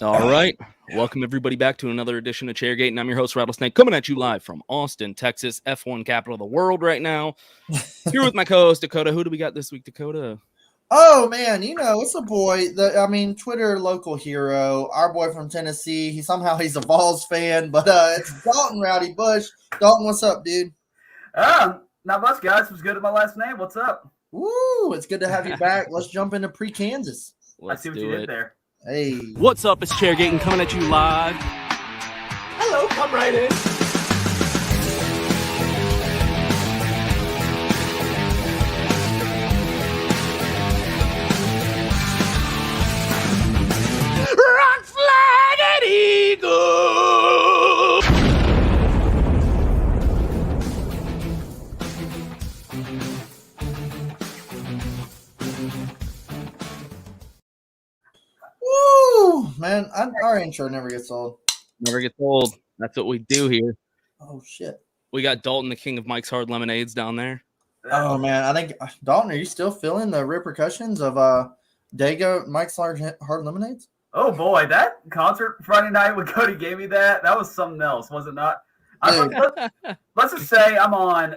All right. Welcome, everybody, back to another edition of Chairgatin. I'm your host, Rattlesnake, coming at you live from Austin, Texas, F1 capital of the world right now. Here with my co-host, Dakota. Who do we got this week, Dakota? Oh, man, it's a boy, Twitter local hero, our boy from Tennessee. He's a Vols fan, but it's Dalton Rowdy Bush. Dalton, what's up, dude? Not much, guys. Was good at my last name. What's up? Woo, it's good to have you back. Let's jump into pre-Kansas. Let's see what do you it. did there. Hey. What's up? It's Chairgatin coming at you live. Hello, come right in. Rock flag and eagle. Woo, man, our intro never gets old. Never gets old. That's what we do here. Oh, shit. We got Dalton, the king of Mike's Hard Lemonades, down there. Oh, man, I think, Dalton, are you still feeling the repercussions of Dago Mike's Hard Lemonades? Oh boy, that concert Friday night when Cody gave me that was something else, was it not? Let's just say I'm on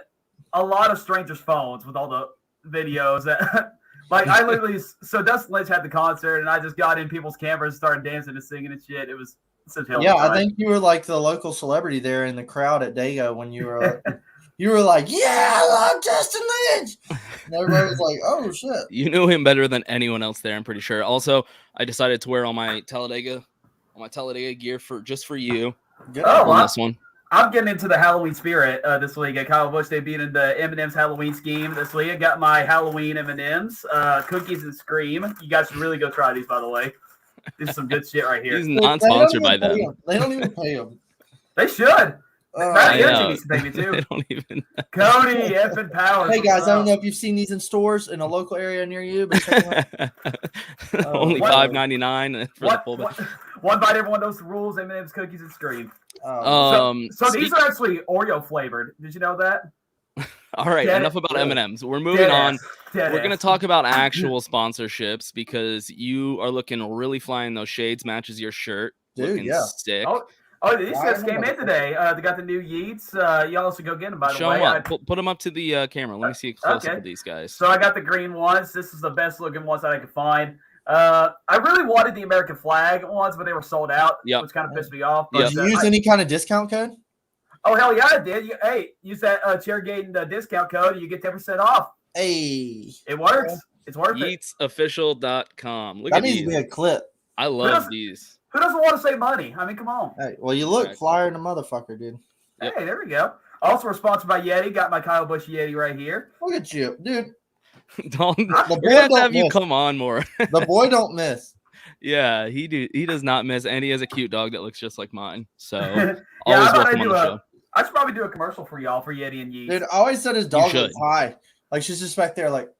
a lot of strangers' phones with all the videos that I literally so Dustin Lynch had the concert and I just got in people's cameras and started dancing and singing and shit. It was such hell. Yeah, I think you were like the local celebrity there in the crowd at Dago when you were you were like, yeah, I love Dustin Lynch. And everybody was like, oh shit. You knew him better than anyone else there, I'm pretty sure. Also, I decided to wear all my Talladega gear for you. Good. On this one. I'm getting into the Halloween spirit this week. At Kyle Busch, they beat into M&M's Halloween scheme this week. I got my Halloween M&M's, cookies and Scream. You guys should really go try these, by the way. This is some good shit right here. He's not sponsored by them. They don't even pay them. They should. I know. Baby too. They don't even. Cody, effing Powers. Hey guys, I don't know if you've seen these in stores in a local area near you, but check them out. Only $5.99 for the full bag. One bite, everyone knows the rules. M&M's cookies and Scream. So these are actually Oreo flavored. Did you know that? All right, enough about M&M's. We're moving on. We're going to talk about actual sponsorships because you are looking really fly in those shades. Matches your shirt. Dude, looking yeah. sick. Oh, these guys came in today. They got the new Yeets. Y'all also go get them, by the Show way. them up. Put them up to the camera. Let me see a close-up of these guys. So I got the green ones. This is the best-looking ones that I could find. I really wanted the American flag ones, but they were sold out, which kind of pissed me off. Did you use any kind of discount code? Oh, hell yeah, I did. Use that Chairgatin discount code, and you get 10% off. Hey. It works. It's worth it. YeetsOfficial.com. Look that at needs these. to be a clip. I love these. Who doesn't want to save money? I mean, come on. Hey, well, you look flyer than a motherfucker, dude. Hey, there we go. Also, we're sponsored by Yeti. Got my Kyle Busch Yeti right here. Look at you, dude. We're going to have you come on more. The boy don't miss. Yeah, he does not miss, and he has a cute dog that looks just like mine. So yeah, always welcome on the show. I should probably do a commercial for y'all for Yeti and Yeet. Dude, I always said his dog was high. Like she's just back there, like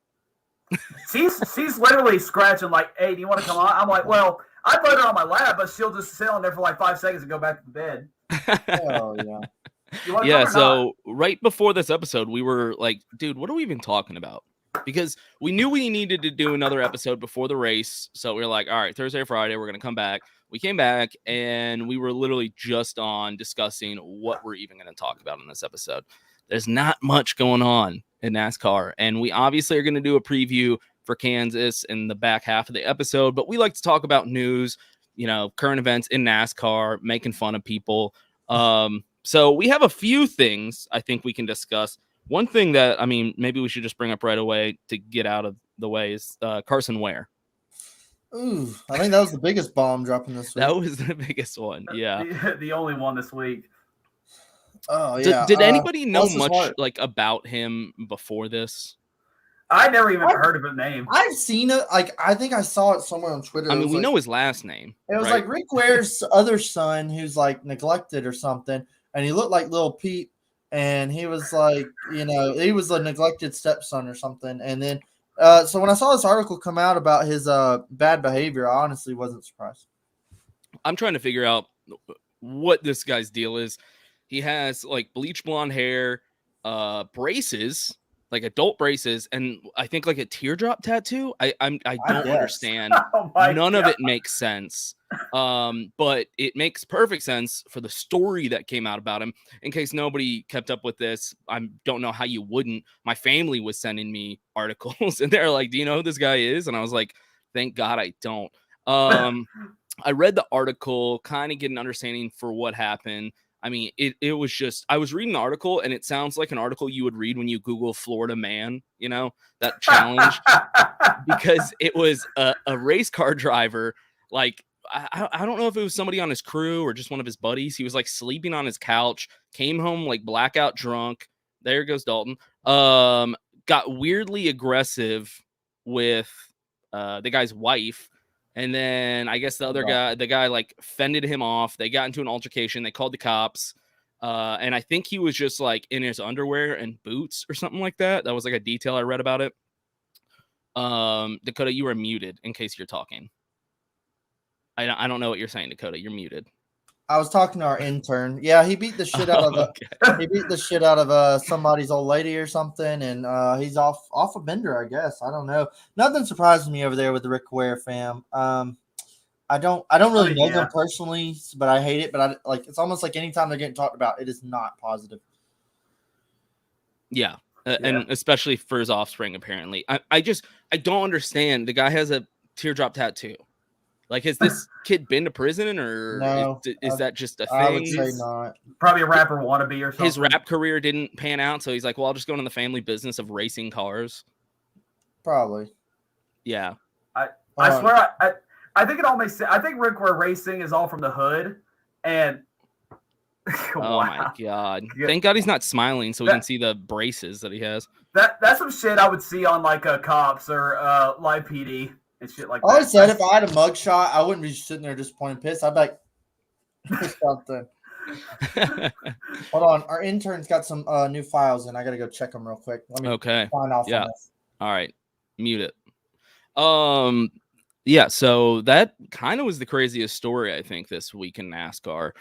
she's literally scratching, like, hey, do you want to come on? I'm like, well, I put her on my lap, but she'll just sit on there for like 5 seconds and go back to bed. Oh yeah. Yeah. So right before this episode, we were like, dude, what are we even talking about? Because we knew we needed to do another episode before the race. So we were like, all right, Thursday or Friday, we're going to come back. We came back and we were literally just on discussing what we're even going to talk about in this episode. There's not much going on in NASCAR. And we obviously are going to do a preview for Kansas in the back half of the episode. But we like to talk about news, current events in NASCAR, making fun of people. So we have a few things I think we can discuss. One thing that, maybe we should just bring up right away to get out of the way is Carson Ware. Ooh, I think that was the biggest bomb dropping this week. That was the biggest one, yeah. The only one this week. Oh, yeah. Did anybody know much about him before this? I never even heard of his name. I've seen it. I think I saw it somewhere on Twitter. We know his last name. It was like Rick Ware's other son who's like neglected or something, and he looked like Lil Pete. And he was like, he was a neglected stepson or something. And then, so when I saw this article come out about his bad behavior, I honestly wasn't surprised. I'm trying to figure out what this guy's deal is. He has like bleach blonde hair, braces, like adult braces, and I think like a teardrop tattoo. I don't guess. understand. Oh my None of God. it makes sense. But it makes perfect sense for the story that came out about him. In case nobody kept up with this, I don't know how you wouldn't. My family was sending me articles, and they're like, "Do you know who this guy is?" And I was like, "Thank God I don't." I read the article, kind of get an understanding for what happened. I mean, it was just, I was reading the article, and it sounds like an article you would read when you Google Florida man, you know, that challenge, because it was a race car driver. Like, I don't know if it was somebody on his crew or just one of his buddies. He was like sleeping on his couch, came home like blackout drunk. There goes Dalton. Got weirdly aggressive with the guy's wife. And then I guess the guy like fended him off. They got into an altercation. They called the cops. And I think he was just like in his underwear and boots or something like that. That was like a detail I read about it. Dakota, you are muted in case you're talking. I don't know what you're saying, Dakota. You're muted. I was talking to our intern. Yeah, he beat the shit out of he beat the shit out of somebody's old lady or something, and he's off a bender, I guess. I don't know. Nothing surprises me over there with the Rick Ware fam. I don't really know them personally, but I hate it. But I like, it's almost like anytime they're getting talked about, it is not positive. Yeah. And especially for his offspring, apparently. I don't understand. The guy has a teardrop tattoo. Like, has this kid been to prison, or no, is that just a thing? I would say not. Probably a rapper wannabe or something. His rap career didn't pan out, so he's like, well, I'll just go into the family business of racing cars. Probably. Yeah. I swear, I think it all makes sense. I think Rick Ware Racing is all from the hood, and oh my God! Thank God he's not smiling, so we can see the braces that he has. That's some shit I would see on like Cops or Live PD and shit like that. I always said if I had a mugshot, I wouldn't be sitting there just pointing piss. I'd be like something. Hold on, our intern's got some new files, and I gotta go check them real quick. Let me sign off on this. All right, mute it. Yeah, so that kind of was the craziest story, I think, this week in NASCAR.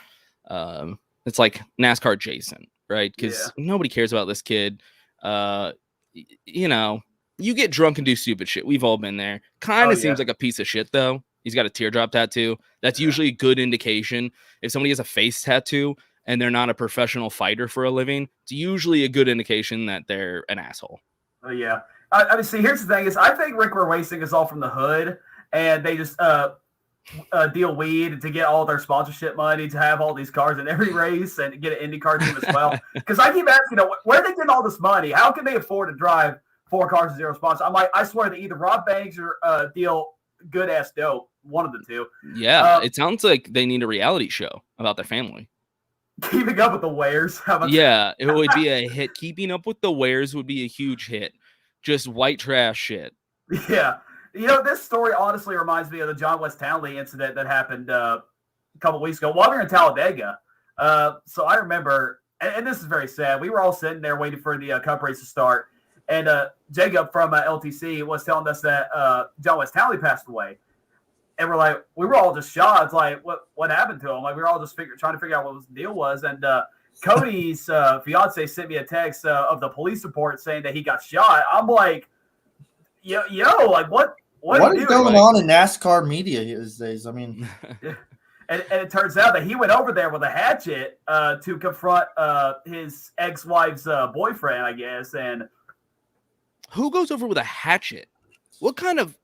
It's like NASCAR adjacent, right? Because nobody cares about this kid. You know, you get drunk and do stupid shit. We've all been there. Kind of seems like a piece of shit, though. He's got a teardrop tattoo. That's usually a good indication. If somebody has a face tattoo and they're not a professional fighter for a living, it's usually a good indication that they're an asshole. Oh, yeah. I mean, see, here's the thing is I think Rick Ware Racing is all from the hood, and they just deal weed to get all their sponsorship money to have all these cars in every race and get an IndyCar team as well. Because I keep asking, where are they getting all this money? How can they afford to drive 4 cars and 0 sponsors? I'm like, I swear they either rob banks or deal good ass dope. One of the two. Yeah, it sounds like they need a reality show about their family. Keeping up with the Wares. How about that? It would be a hit. Keeping up with the Wares would be a huge hit. Just white trash shit. Yeah. You know, this story honestly reminds me of the John West Townley incident that happened a couple weeks ago while we were in Talladega. So I remember, and this is very sad, we were all sitting there waiting for the Cup race to start, and Jacob from LTC was telling us that John West Townley passed away. And we were all just shocked. Like, what happened to him? Like, we were all just trying to figure out what the deal was. And Cody's fiance sent me a text of the police report saying that he got shot. I'm like, yo, like what is going on in NASCAR media these days? I mean, and it turns out that he went over there with a hatchet to confront his ex-wife's boyfriend, I guess. And who goes over with a hatchet? What kind of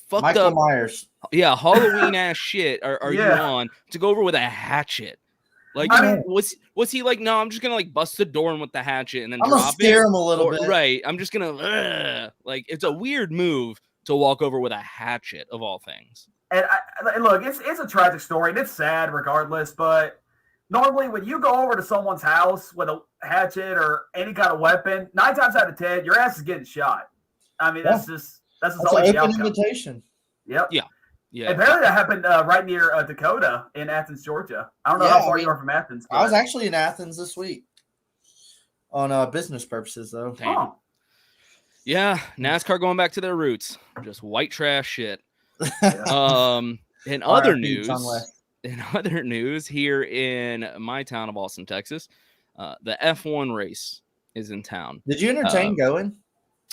fucked Michael up Myers? Yeah, Halloween ass shit are you on to go over with a hatchet? Like, was he like, no, I'm just gonna like bust the door in with the hatchet and then I'm gonna scare him a little bit, right? I'm just gonna like, it's a weird move to walk over with a hatchet of all things. And look, it's a tragic story and it's sad regardless. But normally, when you go over to someone's house with a hatchet or any kind of weapon, 9 times out of 10, your ass is getting shot. I mean, that's always an the outcome. invitation. Yep. Yeah. Apparently that happened right near Dakota in Athens, Georgia. I don't know how far you are from Athens. I was actually in Athens this week on business purposes, though. Oh. Yeah, NASCAR going back to their roots. Just white trash shit. In other news, here in my town of Austin, Texas, the F1 race is in town. Did you entertain going?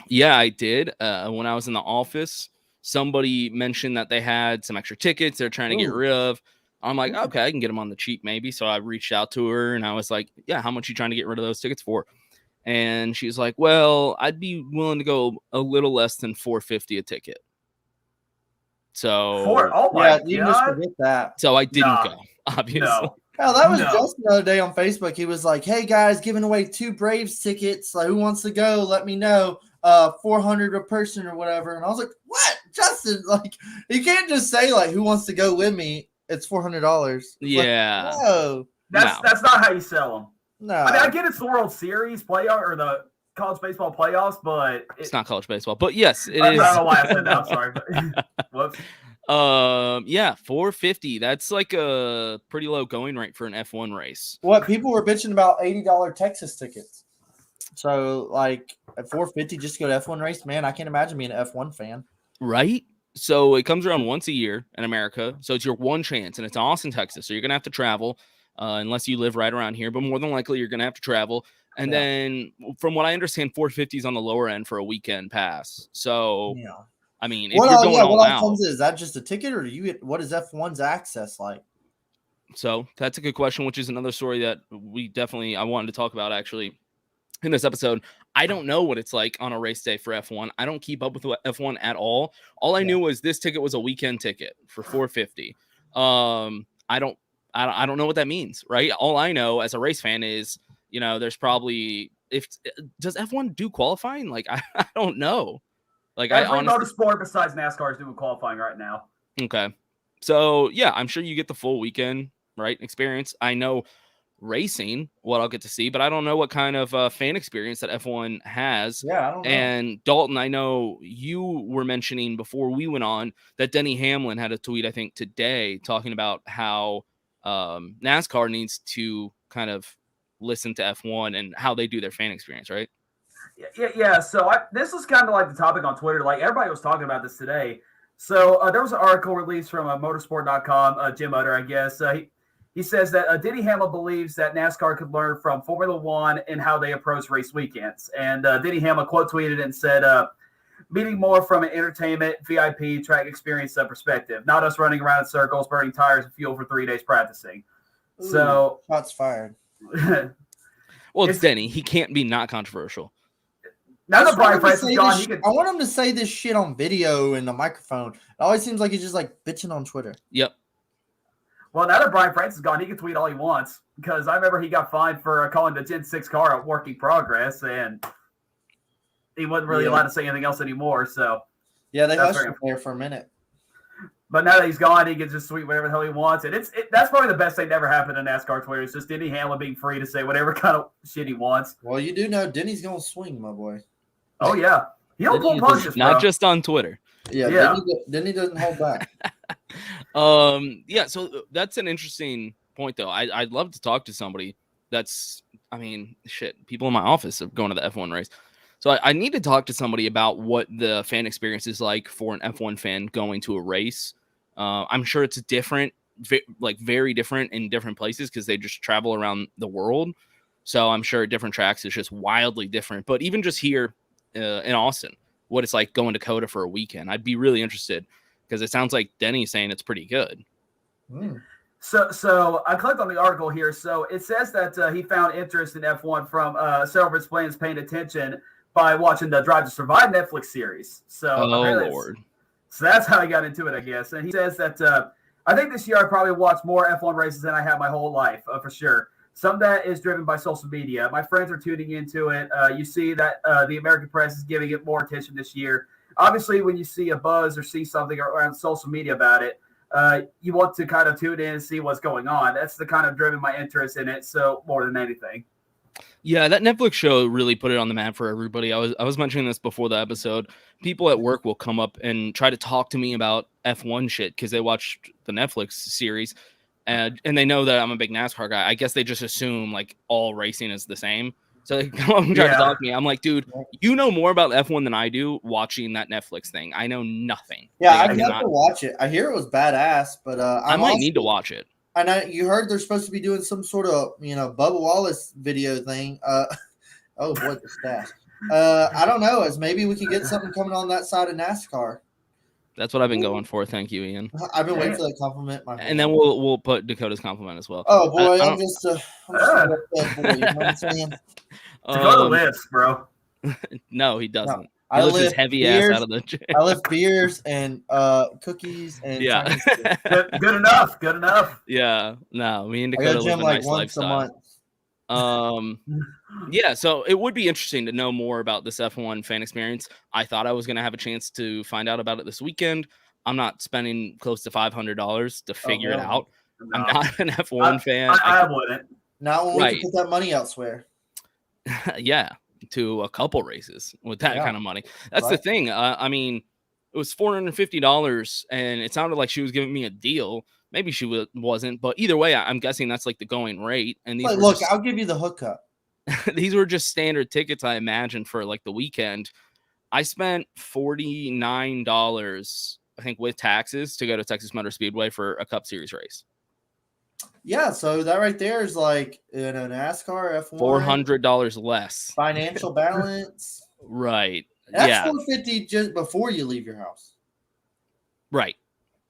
Yeah, I did. When I was in the office, somebody mentioned that they had some extra tickets they're trying to get Ooh. rid of. I'm like, Ooh. okay, I can get them on the cheap maybe. So I reached out to her and I was like, yeah, how much you trying to get rid of those tickets for? And she's like, well, I'd be willing to go a little less than $450 a ticket. So Oh my Yeah, you just god. forget that. I didn't Nah. go, obviously. No. Hell, that was No. Justin the other day on Facebook. He was like, "Hey guys, giving away 2 Braves tickets. Like, who wants to go? Let me know. 400 a person or whatever." And I was like, "What, Justin? Like, you can't just say like, who wants to go with me? It's $400." Yeah. Like, no, That's not how you sell them. no. I mean, I get it's the World Series playoff or the college baseball playoffs, but It's not college baseball, but yes, it I is. don't know why I said that. I'm sorry. But, whoops. Yeah, $450. That's like a pretty low going rate for an F1 race. What people were bitching about $80 Texas tickets. So like at $450 just to go to F1 race, man, I can't imagine being an F1 fan. Right? So it comes around once a year in America. So it's your one chance, and it's in Austin, Texas. So you're gonna have to travel, unless you live right around here. But more than likely, you're gonna have to travel. And Yeah. then, from what I understand, $450 is on the lower end for a weekend pass. So Yeah. I mean, if you're going all out, comes is that just a ticket, or do you get what is F1's access like? so that's a good question, which is another story that I wanted to talk about actually in this episode. I don't know what it's like on a race day for F1. I don't keep up with F1 at all. All I knew was this ticket was a weekend ticket for $450. I don't know what that means, right? All I know as a race fan is, there's probably does F1 do qualifying? Like I don't know. Like Every I honestly motorsport besides NASCAR is doing qualifying right now. okay. So yeah, I'm sure you get the full weekend right experience. I know racing what I'll get to see, but I don't know what kind of fan experience that F1 has. Yeah, I don't know. And Dalton, I know you were mentioning before we went on that Denny Hamlin had a tweet, I think today, talking about how NASCAR needs to kind of listen to F1 and how they do their fan experience, right? Yeah. So this was kind of like the topic on Twitter. Like everybody was talking about this today. So there was an article released from motorsport.com, Jim Utter, I guess. He says that Denny Hamlin believes that NASCAR could learn from Formula One and how they approach race weekends. And Denny Hamlin quote tweeted and said, meeting more from an entertainment, VIP, track experience perspective, not us running around in circles, burning tires and fuel for 3 days practicing. Ooh, so shots fired. Well, it's Denny. He can't be not controversial. Now that Brian France is gone, I want him to say this shit on video in the microphone. It always seems like he's just like bitching on Twitter. Yep. Well, now that Brian France is gone, he can tweet all he wants because I remember he got fined for calling the Gen 6 car a working progress, and he wasn't really allowed to say anything else anymore. So yeah, they hushed him there for a minute. But now that he's gone, he can just tweet whatever the hell he wants, and that's probably the best thing that ever happened in NASCAR Twitter. It's just Denny Hamlin being free to say whatever kind of shit he wants. Well, you do know Denny's gonna swing, my boy. Oh yeah, he'll pull punches, not just on Twitter. Yeah. Denny doesn't hold back. Yeah, so that's an interesting point though. I'd love to talk to somebody people in my office are going to the F1 race. So I need to talk to somebody about what the fan experience is like for an F1 fan going to a race. I'm sure it's different, very different in different places because they just travel around the world. So I'm sure at different tracks it's just wildly different. But even just here in Austin, what it's like going to Dakota for a weekend, I'd be really interested because it sounds like Denny's saying it's pretty good. So I clicked on the article here. So it says that he found interest in F1 from several of his fans paying attention by watching the Drive to Survive Netflix series. So Lord. So that's how he got into it, I guess. And he says that I think this year I probably watched more F1 races than I have my whole life, for sure. Some of that is driven by social media. My friends are tuning into it. You see that the American press is giving it more attention this year. Obviously, when you see a buzz or see something around social media about it, you want to kind of tune in and see what's going on. That's the kind of driven my interest in it. So more than anything. Yeah, that Netflix show really put it on the map for everybody. I was mentioning this before the episode. People at work will come up and try to talk to me about F1 shit because they watched the Netflix series. And they know that I'm a big NASCAR guy. I guess they just assume like all racing is the same. So they come up and try to talk to me. I'm like, dude, you know more about F1 than I do watching that Netflix thing. I know nothing. Yeah, I have to watch it. I hear it was badass, but I might need to watch it. And you heard they're supposed to be doing some sort of, Bubba Wallace video thing. Oh, boy, the stash. I don't know. As maybe we can get something coming on that side of NASCAR. That's what I've been going for. Thank you, Ian. I've been waiting for that compliment. And then we'll put Dakota's compliment as well. Oh boy, I I'm just a red boy. You know what I'm saying? Dakota lifts, bro. No, he doesn't. No, He lifts his heavy ass out of the chair. I lift beers and cookies and yeah. Good enough. Good enough. Yeah. No, me and I Dakota go to live gym a like nice once lifestyle. a month. Yeah, so it would be interesting to know more about this F1 fan experience. I thought I was going to have a chance to find out about it this weekend. I'm not spending close to $500 to figure it out. No. I'm not an F1 fan. I wouldn't. Not when we can put that money elsewhere. Yeah, to a couple races with that kind of money. That's the thing. I mean, it was $450, and it sounded like she was giving me a deal. Maybe she wasn't, but either way, I'm guessing that's like the going rate. And these look, I'll give you the hookup. These were just standard tickets, I imagine, for like the weekend. I spent $49, I think, with taxes to go to Texas Motor Speedway for a Cup Series race. Yeah, so that right there is like in a NASCAR F1. $400 less. Financial balance. Right. That's $450 just before you leave your house. Right.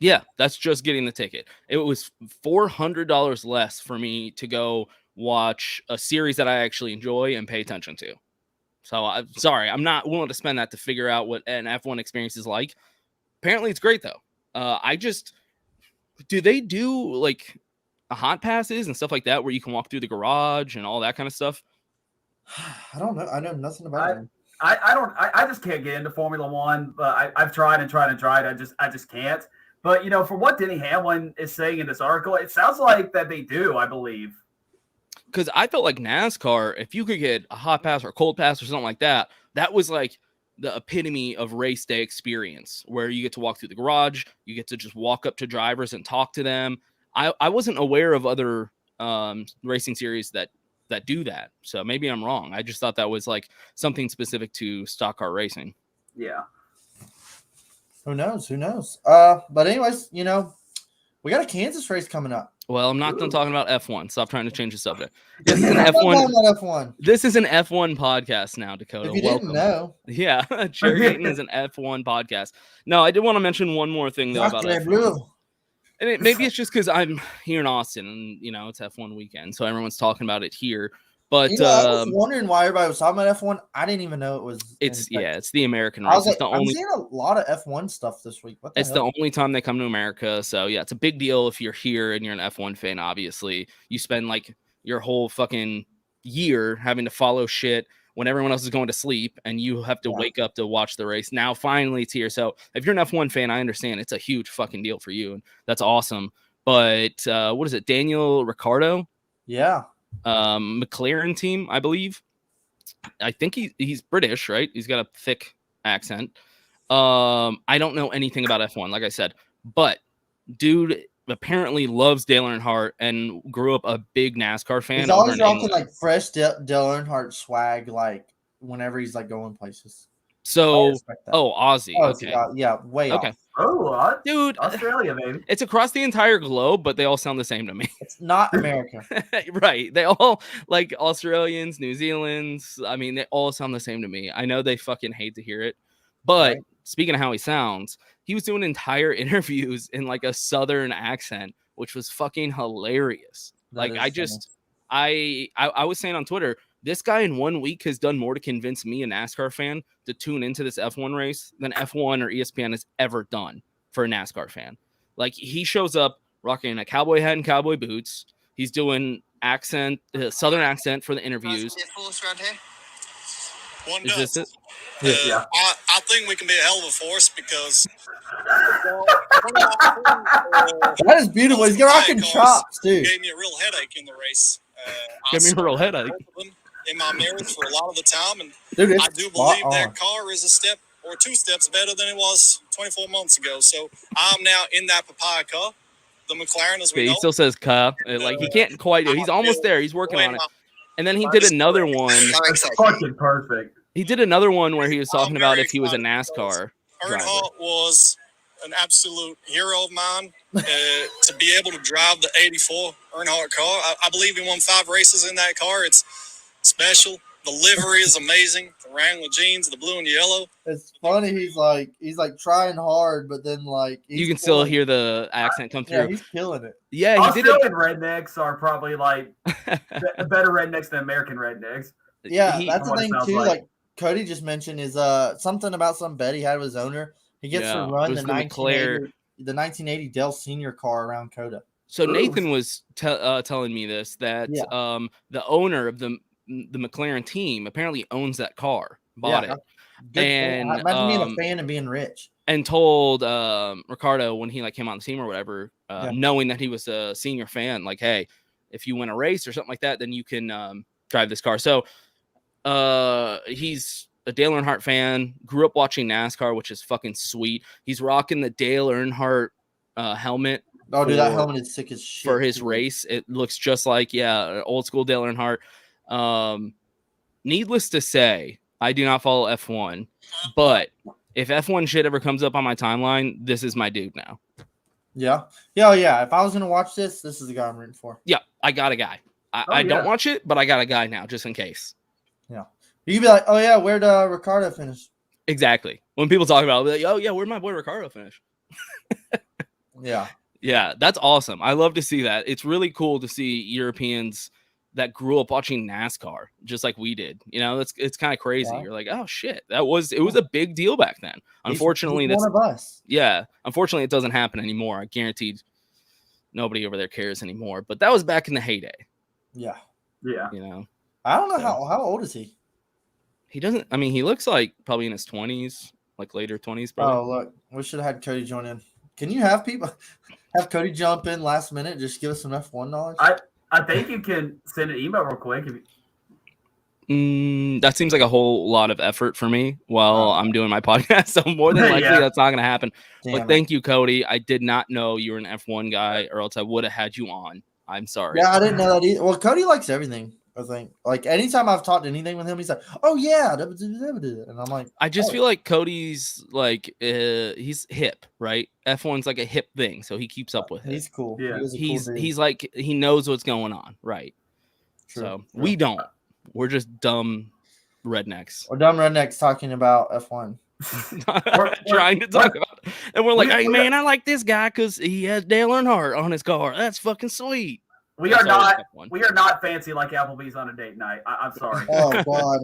Yeah, that's just getting the ticket. It was $400 less for me to go watch a series that I actually enjoy and pay attention to. So I'm sorry, I'm not willing to spend that to figure out what an F1 experience is like. Apparently it's great though. Do they do like hot passes and stuff like that where you can walk through the garage and all that kind of stuff? I don't know. I know nothing about it. I just can't get into Formula One, but I've tried and tried and tried. I just can't. But you know, for what Denny Hamlin is saying in this article, it sounds like that they do, I believe. Because I felt like NASCAR, if you could get a hot pass or a cold pass or something like that, that was like the epitome of race day experience where you get to walk through the garage, you get to just walk up to drivers and talk to them. I wasn't aware of other racing series that do that. So maybe I'm wrong. I just thought that was like something specific to stock car racing. Yeah. Who knows? But anyways, you know, we got a Kansas race coming up. Well, I'm not done talking about F1. Stop trying to change the subject. This is an F1. This is an F1 podcast now, Dakota. If you Welcome. didn't know. Yeah, Chairgatin is an F1 podcast. No, I did want to mention one more thing though about F1. And maybe it's just because I'm here in Austin and, you know, it's F1 weekend. So everyone's talking about it here. But you know, I was wondering why everybody was talking about F1. I didn't even know it was. It's the American race. I'm seeing a lot of F1 stuff this week. It's the only time they come to America. So yeah, it's a big deal if you're here and you're an F1 fan. Obviously, you spend like your whole fucking year having to follow shit when everyone else is going to sleep, and you have to wake up to watch the race. Now finally it's here. So if you're an F1 fan, I understand it's a huge fucking deal for you, and that's awesome. But what is it, Daniel Ricciardo? Yeah. McLaren team, I believe. I think he's British, right? He's got a thick accent. I don't know anything about F1, like I said, but dude apparently loves Dale Earnhardt and grew up a big NASCAR fan. He's always rocking like fresh Dale Earnhardt swag, like whenever he's like going places. So, Aussie. Okay. Yeah, way okay. Off. Oh, dude, Australia, baby. It's across the entire globe, but they all sound the same to me. It's not America. Right. They all, like Australians, New Zealanders, I mean, they all sound the same to me. I know they fucking hate to hear it. But speaking of how he sounds, he was doing entire interviews in like a Southern accent, which was fucking hilarious. Like, I was saying on Twitter, this guy in 1 week has done more to convince me, a NASCAR fan, to tune into this F1 race than F1 or ESPN has ever done for a NASCAR fan. Like, he shows up rocking a cowboy hat and cowboy boots. He's doing Southern accent for the interviews. Is this it? Yeah. I think we can be a hell of a force because that is beautiful. He's rocking chops, too. Gave me a real headache in the race. Gave me a real headache in my mirrors for a lot of the time, and dude, I do believe that car is a step or two steps better than it was 24 months ago. So I'm now in that papaya car, the McLaren, as we know. He still says "car," like he can't quite do. He's almost there. He's working on it. And then he did another one. Fucking perfect. He did another one where he was talking about if he was a NASCAR driver. Earnhardt was an absolute hero of mine to be able to drive the '84 Earnhardt car. I believe he won 5 races in that car. It's special. The livery is amazing. The Wrangler jeans, the blue and yellow. It's funny. He's like trying hard, but then like You can still hear the accent come Yeah, through. he's killing it. Yeah, he did Australian rednecks are probably like better rednecks than American rednecks. Yeah, He- that's the From what it thing sounds too. like. Like Cody just mentioned is something about some bet he had with his owner. He gets Yeah, to it run was the the 1980 Dell Senior car around Coda. So Ooh. Nathan was telling me this that Yeah. the owner of the McLaren team apparently owns that car, bought it, Good and fan. Imagine being a fan and being rich. and told Ricardo when he like came on the team or whatever, Yeah. knowing that he was a senior fan, like, hey, if you win a race or something like that, then you can drive this car. So he's a Dale Earnhardt fan, grew up watching NASCAR, which is fucking sweet. He's rocking the Dale Earnhardt helmet. Oh, dude, that for- helmet is sick as shit. for his too. race. It looks just like, old school Dale Earnhardt. Needless to say, I do not follow F1, but if F1 shit ever comes up on my timeline, this is my dude now. Yeah. Yeah, yeah. If I was gonna watch this is the guy I'm rooting for. Yeah, I got a guy. I Oh, don't yeah. watch it, but I got a guy now just in case. You could be like, oh yeah, where'd Ricardo finish? Exactly. When people talk about it, I'll be like, oh yeah, where'd my boy Ricardo finish? Yeah. Yeah, that's awesome. I love to see that. It's really cool to see Europeans that grew up watching NASCAR just like we did. You know, it's kind of crazy. Yeah. You're like, oh shit, it was a big deal back then. Unfortunately, he's that's one of us. yeah. Unfortunately, it doesn't happen anymore. I guaranteed nobody over there cares anymore. But that was back in the heyday. Yeah. Yeah. You know, I don't know So- how old is he? he doesn't. I mean, he looks like probably in his 20s, like later 20s, probably. Oh look, we should have had Cody join in. Can you have people have Cody jump in last minute? Just give us some F1 knowledge. I think you can send an email real quick. If That seems like a whole lot of effort for me while I'm doing my podcast. So more than likely, Yeah. that's not going to happen. Damn But it. thank you, Cody. I did not know you were an F1 guy, or else I would have had you on. I'm sorry. Yeah, I didn't know that either. Well, Cody likes everything. I think like anytime I've talked anything with him, he's like, "Oh yeah," and I'm like, I just Oh. feel like Cody's like he's hip, right? F1's like a hip thing, so he keeps up with "He's it. cool. Yeah. He is a cool dude." He's like he knows what's going on, right? True. So True. we don't. We're just dumb rednecks Or dumb rednecks talking about F1. trying to talk about it. And we're like, we- hey man, I like this guy because he has Dale Earnhardt on his car. That's fucking sweet. we That's are always not F1. we are not fancy like Applebee's on a date night. I'm sorry. Oh God,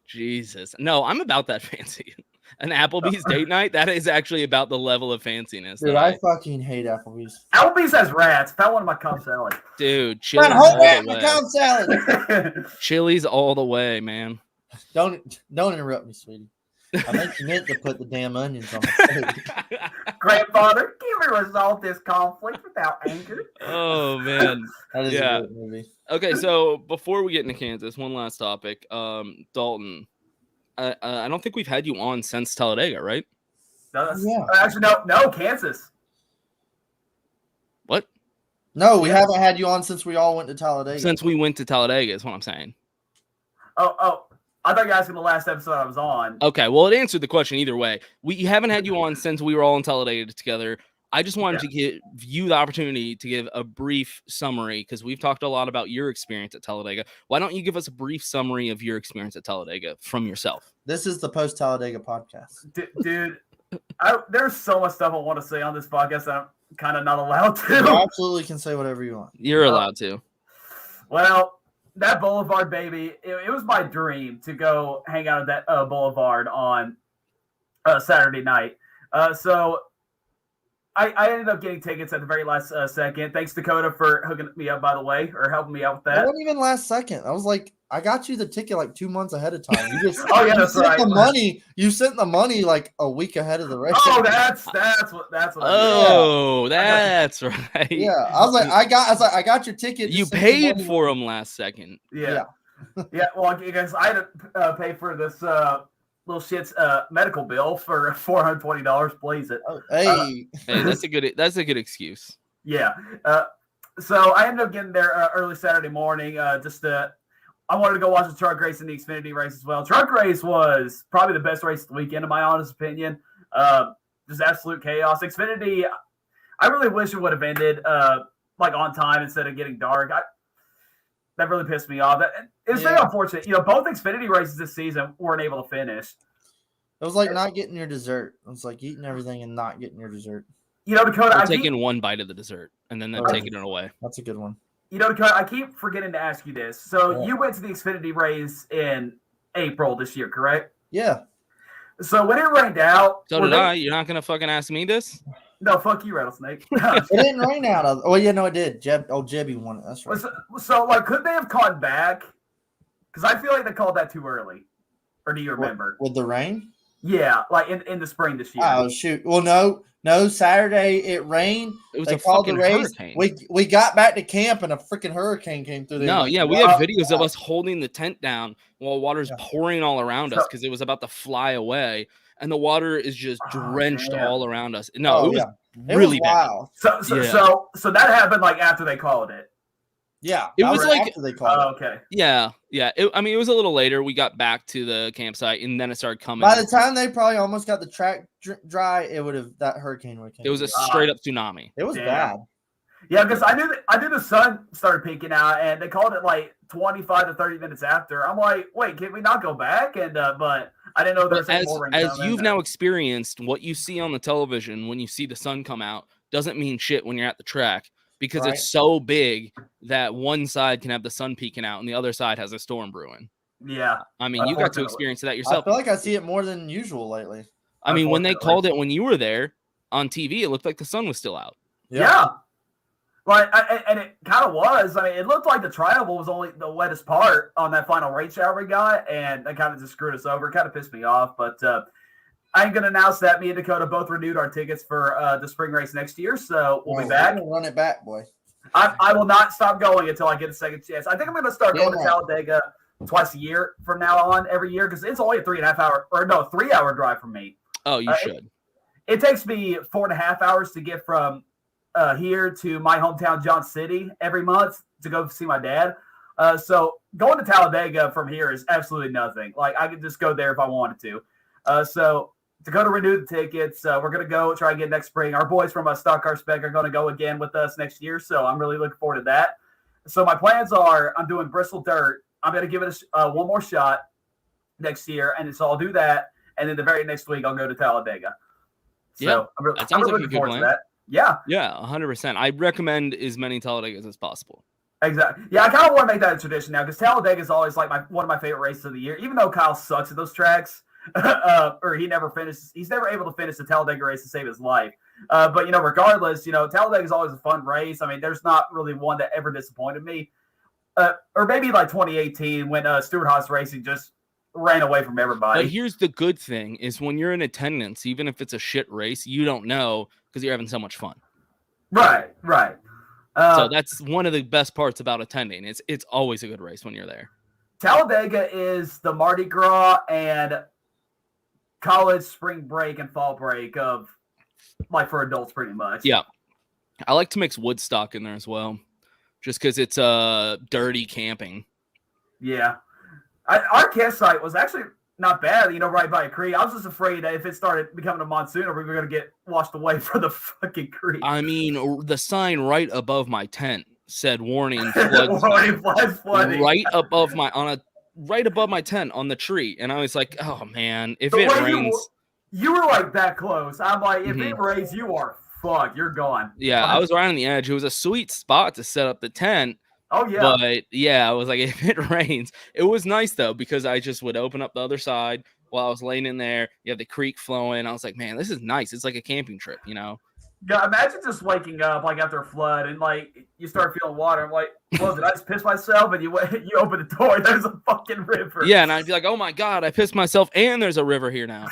Jesus. No, I'm about that fancy. An Applebee's date night, that is actually about the level of fanciness. dude, that I fucking hate Applebee's. Applebee's has rats. Found one of my Cobb salad. Dude, Chili's Man, all hold that the way. McCown salad. Chili's all the way, man. Don't interrupt me, sweetie. I think you meant to put the damn onions on the plate. Grandfather, can we resolve this conflict without anger? Oh man. That is Yeah. a great movie. Okay, so before we get into Kansas, one last topic. Dalton, I don't think we've had you on since Talladega, right? No, that's- Yeah. Actually, no, Kansas. What? No, we haven't had you on since we all went to Talladega. Since we went to Talladega is what I'm saying. Oh, I thought you were asking the last episode I was on. Okay, well, it answered the question either way. We haven't had you on since we were all in Talladega together. I just wanted to give you the opportunity to give a brief summary because we've talked a lot about your experience at Talladega. Why don't you give us a brief summary of your experience at Talladega from yourself? This is the post Talladega podcast. Dude, there's so much stuff I want to say on this podcast that I'm kind of not allowed You to. absolutely can say whatever you want. You're allowed to. Well, that Boulevard, baby, it was my dream to go hang out at that Boulevard on Saturday night. So I ended up getting tickets at the very last second. Thanks, Dakota, for hooking me up, by the way, or helping me out with That that. wasn't even last second. I was like, I got you the ticket like 2 months ahead of time. You just Oh, yeah, you that's sent right. the money. You sent the money like a week ahead of the race. Oh, that's what I did. Oh, that's right. yeah. I was like, I got your ticket. You Just send the paid money. for them last second. Yeah. Well, I guess I had to pay for this little shit's medical bill for $420. Blaze it. Oh, hey, Hey, that's a good excuse. Yeah. So I ended up getting there early Saturday morning. I wanted to go watch the truck race and the Xfinity race as well. Truck race was probably the best race of the weekend, in my honest opinion. Just absolute chaos. Xfinity, I really wish it would have ended like on time instead of getting dark. That really pissed me off. It's very unfortunate. Both Xfinity races this season weren't able to finish. It was like not getting your dessert. It was like eating everything and not getting your dessert. Dakota, I'm taking one bite of the dessert and then they're taking it away. That's a good one. Dakota, I keep forgetting to ask you this. So you went to the Xfinity race in April this year, correct? Yeah. So when it rained out, So did I. You're not gonna fucking ask me this? No, fuck you, Rattlesnake. It didn't rain out. It did. Jebby won it. That's right. So could they have called back? Because I feel like they called that too early. Or do you remember? With the rain? Yeah, like in the spring this year. Oh shoot! Well, no. Saturday it rained. It was they a called fucking the race. hurricane. We got back to camp and a freaking hurricane came through. No, yeah, we have videos of us holding the tent down while water's pouring all around us because it was about to fly away, and the water is just drenched all around us. No, it was really bad. So that happened like after they called it. Yeah, it was like after they called it. Okay. Yeah. It was a little later. We got back to the campsite, and then it started coming. By the time they probably almost got the track dry, that hurricane would have came. It was a straight up tsunami. It was bad. Yeah, because I knew the sun started peeking out, and they called it like 25 to 30 minutes after. I'm like, wait, can we not go back? And but I didn't know there's more rain as coming. you've now experienced, what you see on the television when you see the sun come out doesn't mean shit when you're at the track. Because it's so big that one side can have the sun peeking out and the other side has a storm brewing. Yeah. I mean, you got to experience that yourself. I feel like I see it more than usual lately. I mean, when they called it when you were there on TV, it looked like the sun was still out. Yeah. Like, and it kind of was. I mean, it looked like the Triangle was only the wettest part on that final rain shower we got, and that kind of just screwed us over. It kind of pissed me off, but I ain't gonna announce that me and Dakota both renewed our tickets for the spring race next year, so we'll be back. Run it back, boy. I will not stop going until I get a second chance. I think I'm gonna start going to Talladega twice a year from now on, every year, because it's only a 3-hour drive from me. Oh, you should. It takes me 4.5 hours to get from here to my hometown, John City, every month to go see my dad. So going to Talladega from here is absolutely nothing. Like, I could just go there if I wanted to. So Dakota renewed the tickets. We're going to go try again next spring. Our boys from Stock Car Spec are going to go again with us next year, so I'm really looking forward to that. So my plans are I'm doing Bristol Dirt. I'm going to give it one more shot next year, and so I'll do that, and then the very next week I'll go to Talladega. So that sounds like a good plan. Yeah. Yeah, 100%. I recommend as many Talladegas as possible. Exactly. Yeah, I kind of want to make that a tradition now because Talladega is always like one of my favorite races of the year, even though Kyle sucks at those tracks. Or he's never able to finish the Talladega race to save his life. But regardless, Talladega is always a fun race. I mean, there's not really one that ever disappointed me. Or maybe like 2018 when Stewart Haas Racing just ran away from everybody. But here's the good thing is when you're in attendance, even if it's a shit race, you don't know because you're having so much fun. Right. So that's one of the best parts about attending. It's always a good race when you're there. Talladega is the Mardi Gras and college spring break and fall break of like for adults pretty much. Yeah. I like to mix Woodstock in there as well. Just because it's dirty camping. Yeah. Our campsite was actually not bad, right by a creek. I was just afraid that if it started becoming a monsoon, we were going to get washed away for the fucking creek. I mean, the sign right above my tent said warning floods. Flooding. Right above my tent on the tree. And I was like, oh man, if it rains. You were like that close. I'm like, if it rains, you are fucked. You're gone. Yeah, I was right on the edge. It was a sweet spot to set up the tent. Oh, yeah. But yeah, I was like, if it rains, it was nice though, because I just would open up the other side while I was laying in there. You have the creek flowing. I was like, man, this is nice. It's like a camping trip, Yeah, imagine just waking up like after a flood and like you start feeling water. I'm like, well, did I just piss myself? And you open the door, there's a fucking river. Yeah, and I'd be like, oh my god, I pissed myself, and there's a river here now.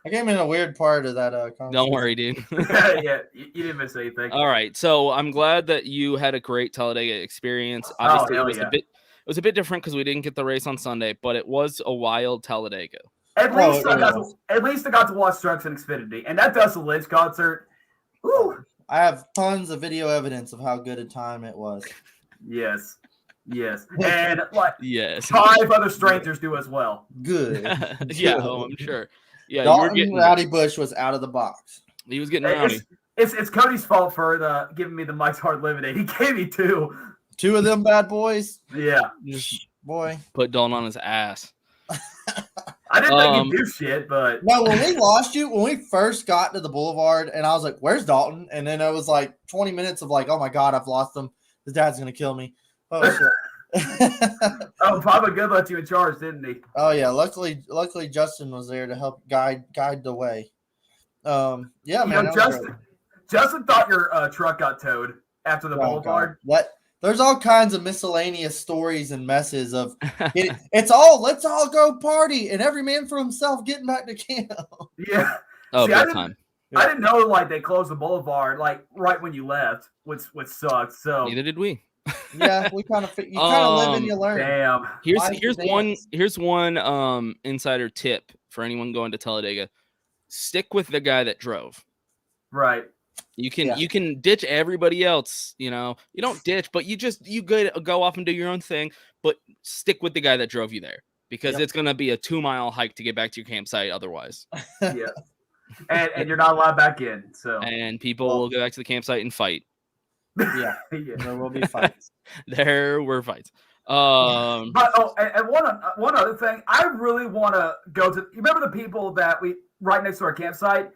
I came in a weird part of that conversation. Don't worry, dude. Yeah, you didn't miss anything. All right, so I'm glad that you had a great Talladega experience. Obviously, it was a bit different because we didn't get the race on Sunday, but it was a wild Talladega. At least I got to watch Trucks and Xfinity, and that Dustin Lynch concert. Woo! I have tons of video evidence of how good a time it was. Yes, and like yes, 5 other strangers do as well. Good. Yeah, I'm sure. Yeah, Dalton Rowdy Bush was out of the box. He was getting rowdy. It's Cody's fault for giving me the Mike's Hard Lemonade. He gave me 2. 2 of them bad boys. Yeah. Just Boy. put Dalton on his ass. I didn't think he'd do shit, but No, when we lost you, when we first got to the boulevard, and I was like, "Where's Dalton?" And then it was like 20 minutes of like, "Oh my god, I've lost him. His dad's gonna kill me." Oh shit. oh, Papa Good left you in charge, didn't he? Oh yeah. Luckily Justin was there to help guide the way. Yeah, You man. know, Justin thought your truck got towed after the boulevard. There's all kinds of miscellaneous stories and messes of let's all go party and every man for himself getting back to camp. Yeah. Oh, See, big time. I didn't know like they closed the boulevard like right when you left, which sucked. So Neither did we. Yeah, we kind of live and you learn. Damn. Here's one insider tip for anyone going to Talladega. Stick with the guy that drove. Right. You can ditch everybody else, you know. You don't ditch, but you go off and do your own thing, but stick with the guy that drove you there because it's gonna be a 2-mile hike to get back to your campsite otherwise. Yeah. And you're not allowed back in. So and people will go back to the campsite and fight. Yeah. There will be fights. There were fights. But and one other thing, I really want to go to. You remember the people that we right next to our campsite?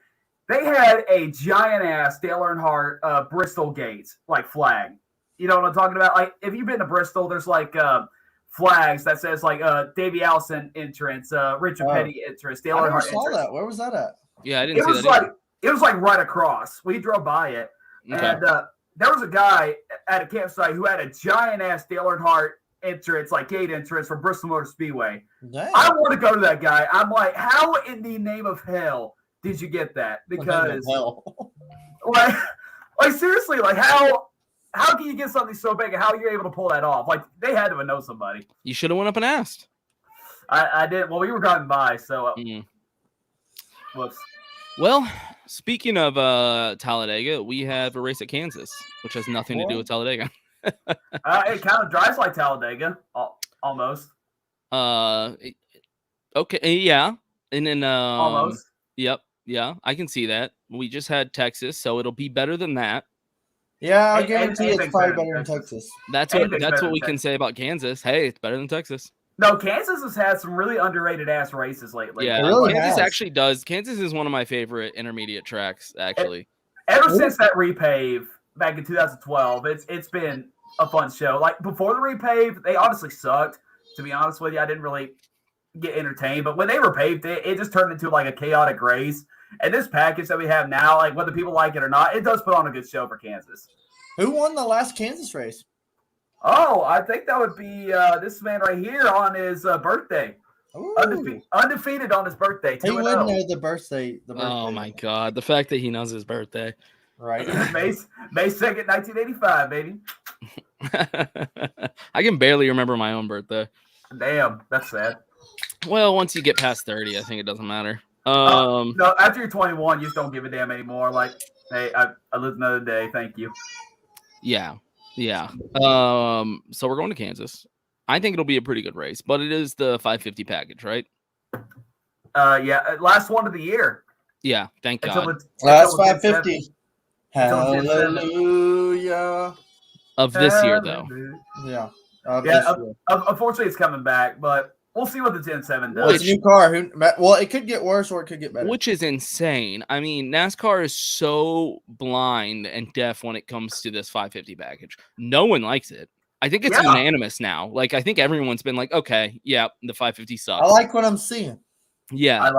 They had a giant ass Dale Earnhardt Bristol gate like flag. You know what I'm talking about? Like if you've been to Bristol, there's like flags that says like Davey Allison entrance, Richard Petty entrance, Dale Earnhardt entrance. I saw that. Where was that at? Yeah, I didn't see that. It was like right across. We drove by it, and there was a guy at a campsite who had a giant ass Dale Earnhardt entrance, like gate entrance from Bristol Motor Speedway. Dang. I want to go to that guy. I'm like, how in the name of hell did you get that? Because like seriously, like how can you get something so big and how are you able to pull that off? Like they had to know somebody. You should have went up and asked. I did. Well, we were driving by, so whoops. Well, speaking of Talladega, we have a race at Kansas, which has nothing to do with Talladega. It kind of drives like Talladega, almost. Okay, yeah, and then almost. Yep, yeah, I can see that. We just had Texas, so it'll be better than that. Yeah, I guarantee it's probably better than Texas. That's what we can say about Kansas. Hey, it's better than Texas. No, Kansas has had some really underrated ass races lately. Yeah, really Kansas actually does. Kansas is one of my favorite intermediate tracks, actually. Ever since that repave back in 2012, it's been a fun show. Like before the repave, they honestly sucked. To be honest with you, I didn't really get entertained. But when they repaved it, it just turned into like a chaotic race. And this package that we have now, like whether people like it or not, it does put on a good show for Kansas. Who won the last Kansas race? Oh, I think that would be this man right here on his birthday. Undefeated on his birthday. He would know the birthday. Oh my God, the fact that he knows his birthday. Right. May 2nd, 1985, baby. I can barely remember my own birthday. Damn, that's sad. Well, once you get past 30, I think it doesn't matter. No, after you're 21, you just don't give a damn anymore. Like, hey, I lived another day. Thank you. Yeah. So we're going to Kansas. I think it'll be a pretty good race, but it is the 550 package, right? Yeah, last one of the year. Yeah, thank God. Last 550. Hallelujah. Of this year, though. Yeah. Unfortunately, it's coming back, but we'll see what the 10-7 does. It's a new car. Well, it could get worse or it could get better. Which is insane. I mean, NASCAR is so blind and deaf when it comes to this 550 package. No one likes it. I think it's unanimous now. Like, I think everyone's been like, okay, yeah, the 550 sucks. I like what I'm seeing. Yeah,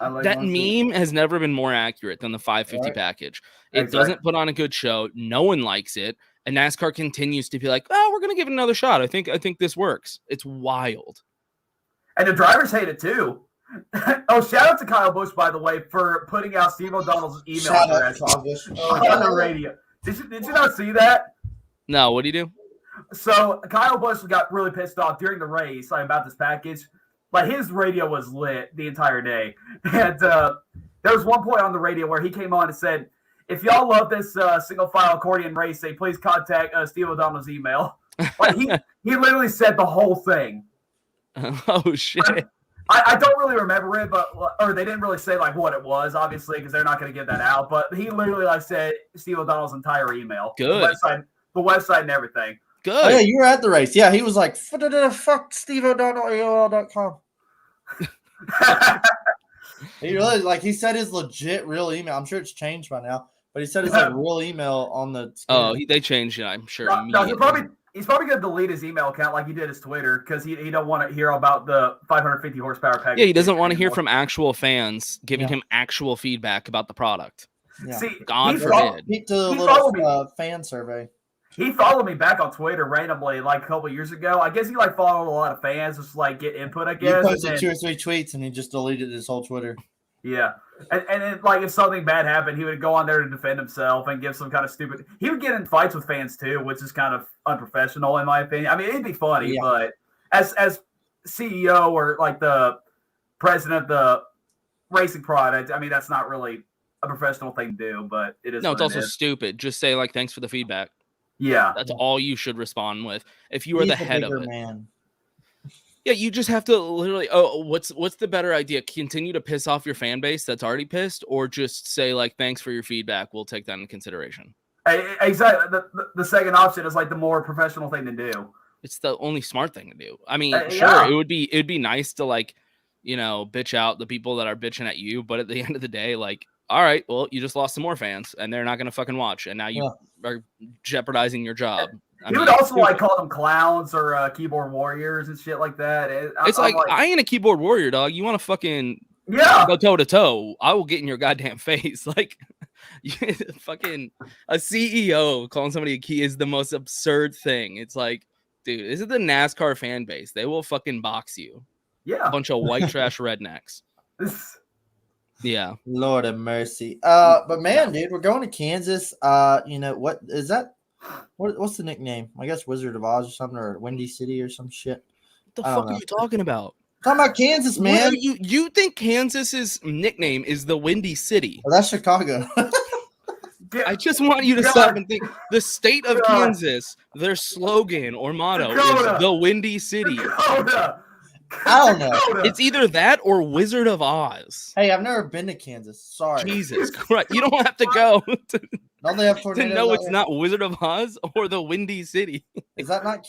that meme has never been more accurate than the 550 package. It doesn't put on a good show. No one likes it. And NASCAR continues to be like, oh, we're going to give it another shot. I think this works. It's wild. And the drivers hate it too. Oh, shout out to Kyle Busch, by the way, for putting out Steve O'Donnell's email address on the radio. Did you not see that? No, what do you do? So Kyle Busch got really pissed off during the race about this package. Like his radio was lit the entire day. And there was one point on the radio where he came on and said, if y'all love this single file accordion racing, please contact Steve O'Donnell's email. Like he literally said the whole thing. Oh shit! I don't really remember it, or they didn't really say like what it was, obviously, because they're not going to get that out. But he literally said Steve O'Donnell's entire email, good, the website and everything. Good. Oh yeah, you were at the race. Yeah, he was like, fuck Steve O'Donnell.com. He really he said his legit real email. I'm sure it's changed by now, but he said his real email on the. Oh, they changed it. I'm sure. No, he's probably gonna delete his email account like he did his Twitter because he don't want to hear about the 550 horsepower package. Yeah, he doesn't want to hear from actual fans giving him actual feedback about the product. Yeah. See, God forbid. He did a little fan survey. He followed me back on Twitter randomly like a couple years ago. I guess he followed a lot of fans just get input. I guess he posted 2 or 3 tweets and he just deleted his whole Twitter. Yeah, and then if something bad happened, he would go on there to defend himself and give some kind of stupid. He would get in fights with fans too, which is kind of unprofessional in my opinion. I mean, it'd be funny, but as CEO or the president of the racing product, I mean, that's not really a professional thing to do. But it is. No, it's also stupid. Just say thanks for the feedback. Yeah, that's all you should respond with. If you are the head of it. Man. Yeah, you just have to literally. Oh, what's the better idea? Continue to piss off your fan base that's already pissed, or just say thanks for your feedback. We'll take that into consideration. Exactly. The second option is the more professional thing to do. It's the only smart thing to do. I mean, sure, it'd be nice to bitch out the people that are bitching at you, but at the end of the day, all right, well, you just lost some more fans, and they're not gonna fucking watch, and now you are jeopardizing your job. He would also call them clowns or keyboard warriors and shit like that. I ain't a keyboard warrior, dog. You want to fucking go toe to toe? I will get in your goddamn face. Fucking a CEO calling somebody a key is the most absurd thing. It's dude, this is the NASCAR fan base. They will fucking box you. Yeah, a bunch of white trash rednecks. Yeah, Lord have mercy. But man, dude, we're going to Kansas. What is that? What's the nickname? I guess Wizard of Oz or something, or Windy City or some shit. What the fuck are you talking about? I'm talking about Kansas, man. You think Kansas's nickname is the Windy City? Well, that's Chicago. I just want you to stop and think. The state of Kansas, their slogan or motto is the Windy City. I don't know. It's either that or Wizard of Oz. Hey, I've never been to Kansas. Sorry. Jesus Christ. You don't have to go Don't they have to know it's not Wizard of Oz or the Windy City. Is that not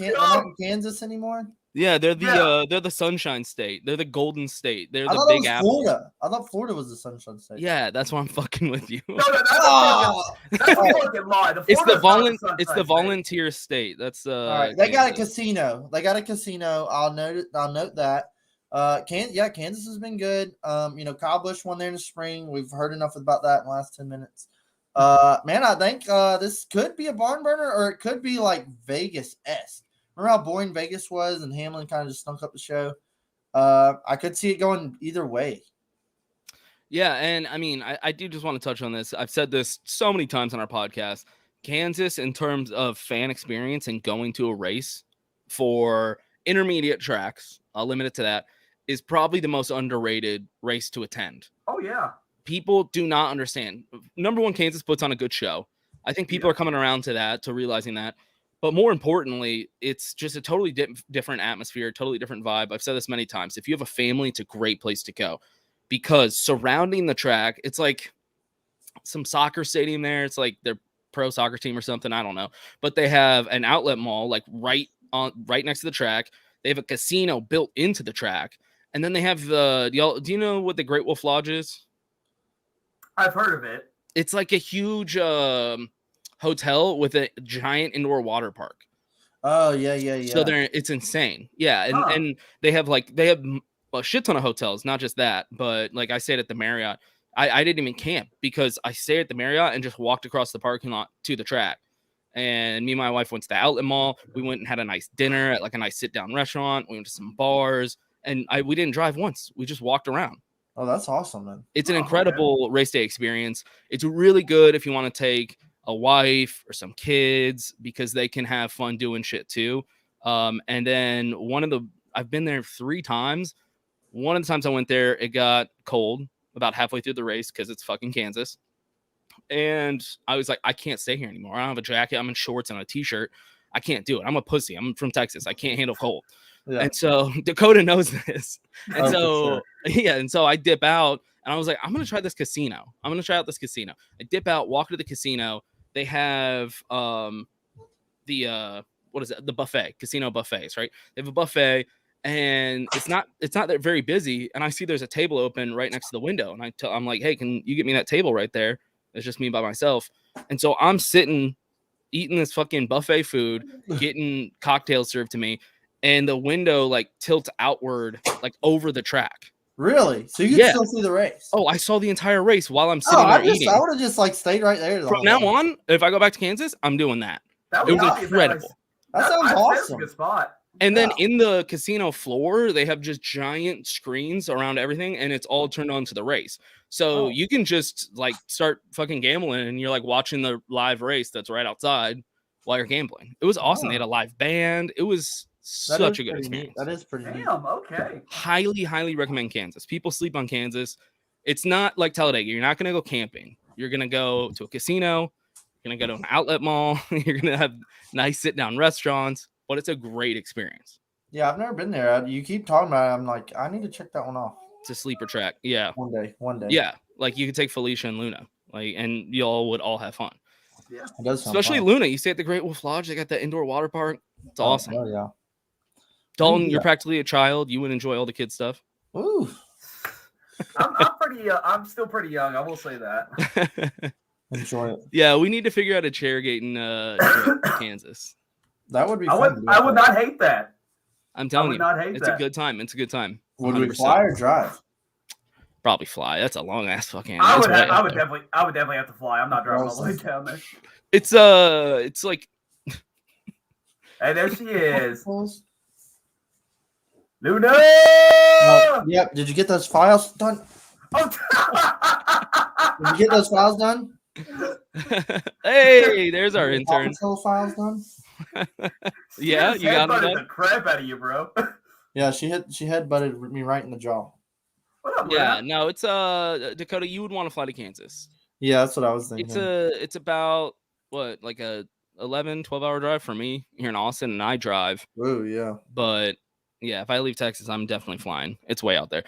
Kansas anymore? Yeah, they're the Sunshine State. They're the Golden State. They're the Big Apple. Florida. I thought Florida was the Sunshine State. Yeah, that's why I'm fucking with you. No, that's a fucking lie. It's the volunteer state. That's all right. They got a casino. I'll note that. Kansas has been good. Kyle Busch won there in the spring. We've heard enough about that in the last 10 minutes. Man, I think this could be a barn burner, or it could be like Vegas-esque. Remember how boring Vegas was, and Hamlin kind of just stunk up the show? I could see it going either way. Yeah, and I mean, I do just want to touch on this. I've said this so many times on our podcast. Kansas, in terms of fan experience and going to a race for intermediate tracks, I'll limit it to that, is probably the most underrated race to attend. Oh, yeah. People do not understand. Number one, Kansas puts on a good show. I think people are coming around to that, to realizing that. But more importantly, it's just a totally different atmosphere, totally different vibe. I've said this many times. If you have a family, it's a great place to go, because surrounding the track, it's like some soccer stadium there. It's like their pro soccer team or something. I don't know. But they have an outlet mall right next to the track. They have a casino built into the track. And then they have do you know what the Great Wolf Lodge is? I've heard of it. It's like a huge hotel with a giant indoor water park. Oh yeah. So it's insane. Yeah, and they have a shit ton of hotels, not just that, but I stayed at the Marriott. I didn't even camp because I stayed at the Marriott and just walked across the parking lot to the track. And me and my wife went to the outlet mall. We went and had a nice dinner at a nice sit down restaurant. We went to some bars, and we didn't drive once. We just walked around. Oh, that's awesome, man. It's an incredible race day experience. It's really good if you want to take a wife or some kids, because they can have fun doing shit too. And then I've been there 3 times. One of the times I went there, it got cold about halfway through the race because it's fucking Kansas. And I was like, I can't stay here anymore. I don't have a jacket. I'm in shorts and a t-shirt. I can't do it. I'm a pussy. I'm from Texas. I can't handle cold. Yeah. And so Dakota knows this. And so I dip out, and I was like, I'm going to try this casino. I'm going to try out this casino. I dip out, walk to the casino. They have the what is it? The buffet, casino buffets, right? They have a buffet, and it's not that very busy. And I see there's a table open right next to the window, and I'm like, hey, can you get me that table right there? It's just me by myself, and so I'm sitting eating this fucking buffet food, getting cocktails served to me, and the window like tilts outward, like over the track. Really? So you can still see the race? Oh, I saw the entire race while I'm sitting there eating. I would have just like stayed right there. From now on, if I go back to Kansas, I'm doing that. It was incredible. That sounds awesome. That's a good spot. And then in the casino floor, they have just giant screens around everything, and it's all turned on to the race. So you can just like start fucking gambling, and you're like watching the live race that's right outside while you're gambling. It was awesome. They had a live band. It was such a good experience. That is pretty neat. Damn, okay. Highly recommend Kansas. People sleep on Kansas. It's not like Talladega. You're not going to go camping. You're going to go to a casino. You're going to go to an outlet mall. You're going to have nice sit-down restaurants. But it's a great experience. Yeah, I've never been there. You keep talking about it. I'm like, I need to check that one off. It's a sleeper track. Yeah. One day. Yeah. Like you could take Felicia and Luna, like, and y'all would all have fun. Yeah. It does sound Especially fun. Luna. You stay at the Great Wolf Lodge. They got that indoor water park. It's awesome. Oh, yeah. Dalton, you're practically a child. You would enjoy all the kid stuff. Ooh. I'm still pretty young. I will say that. Enjoy it. Yeah, we need to figure out a Chairgatin trip to Kansas. That would be fun. I would not hate that. I'm telling you, not hate it's that. a good time. It's a good time. 100%. Would we fly or drive? Probably fly. That's a long ass fucking. I would definitely have to fly. I'm not driving all the way down there. It's like. Hey, there she is. Luna! Yep. Did you get those files done? Did you get those files done? Hey, there's our intern. Files done? Yeah, you got them done. The crap out of you, bro. Yeah, she headbutted me right in the jaw. What up, Yeah, Luna? no, it's Dakota. You would want to fly to Kansas. Yeah, that's what I was thinking. It's about what, like a 12-hour drive for me here in Austin, and I drive. Oh yeah. But yeah, if I leave Texas, I'm definitely flying. It's way out there.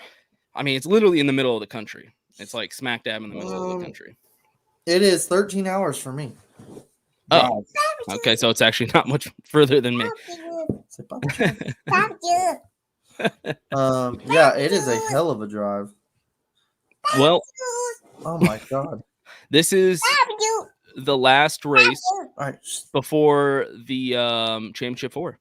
I mean, it's literally in the middle of the country. It's like smack dab in the middle of the country. It is 13 hours for me. Oh, okay. So it's actually not much further than me. Yeah, it is a hell of a drive. Well, oh my god. This is the last race before the championship 4.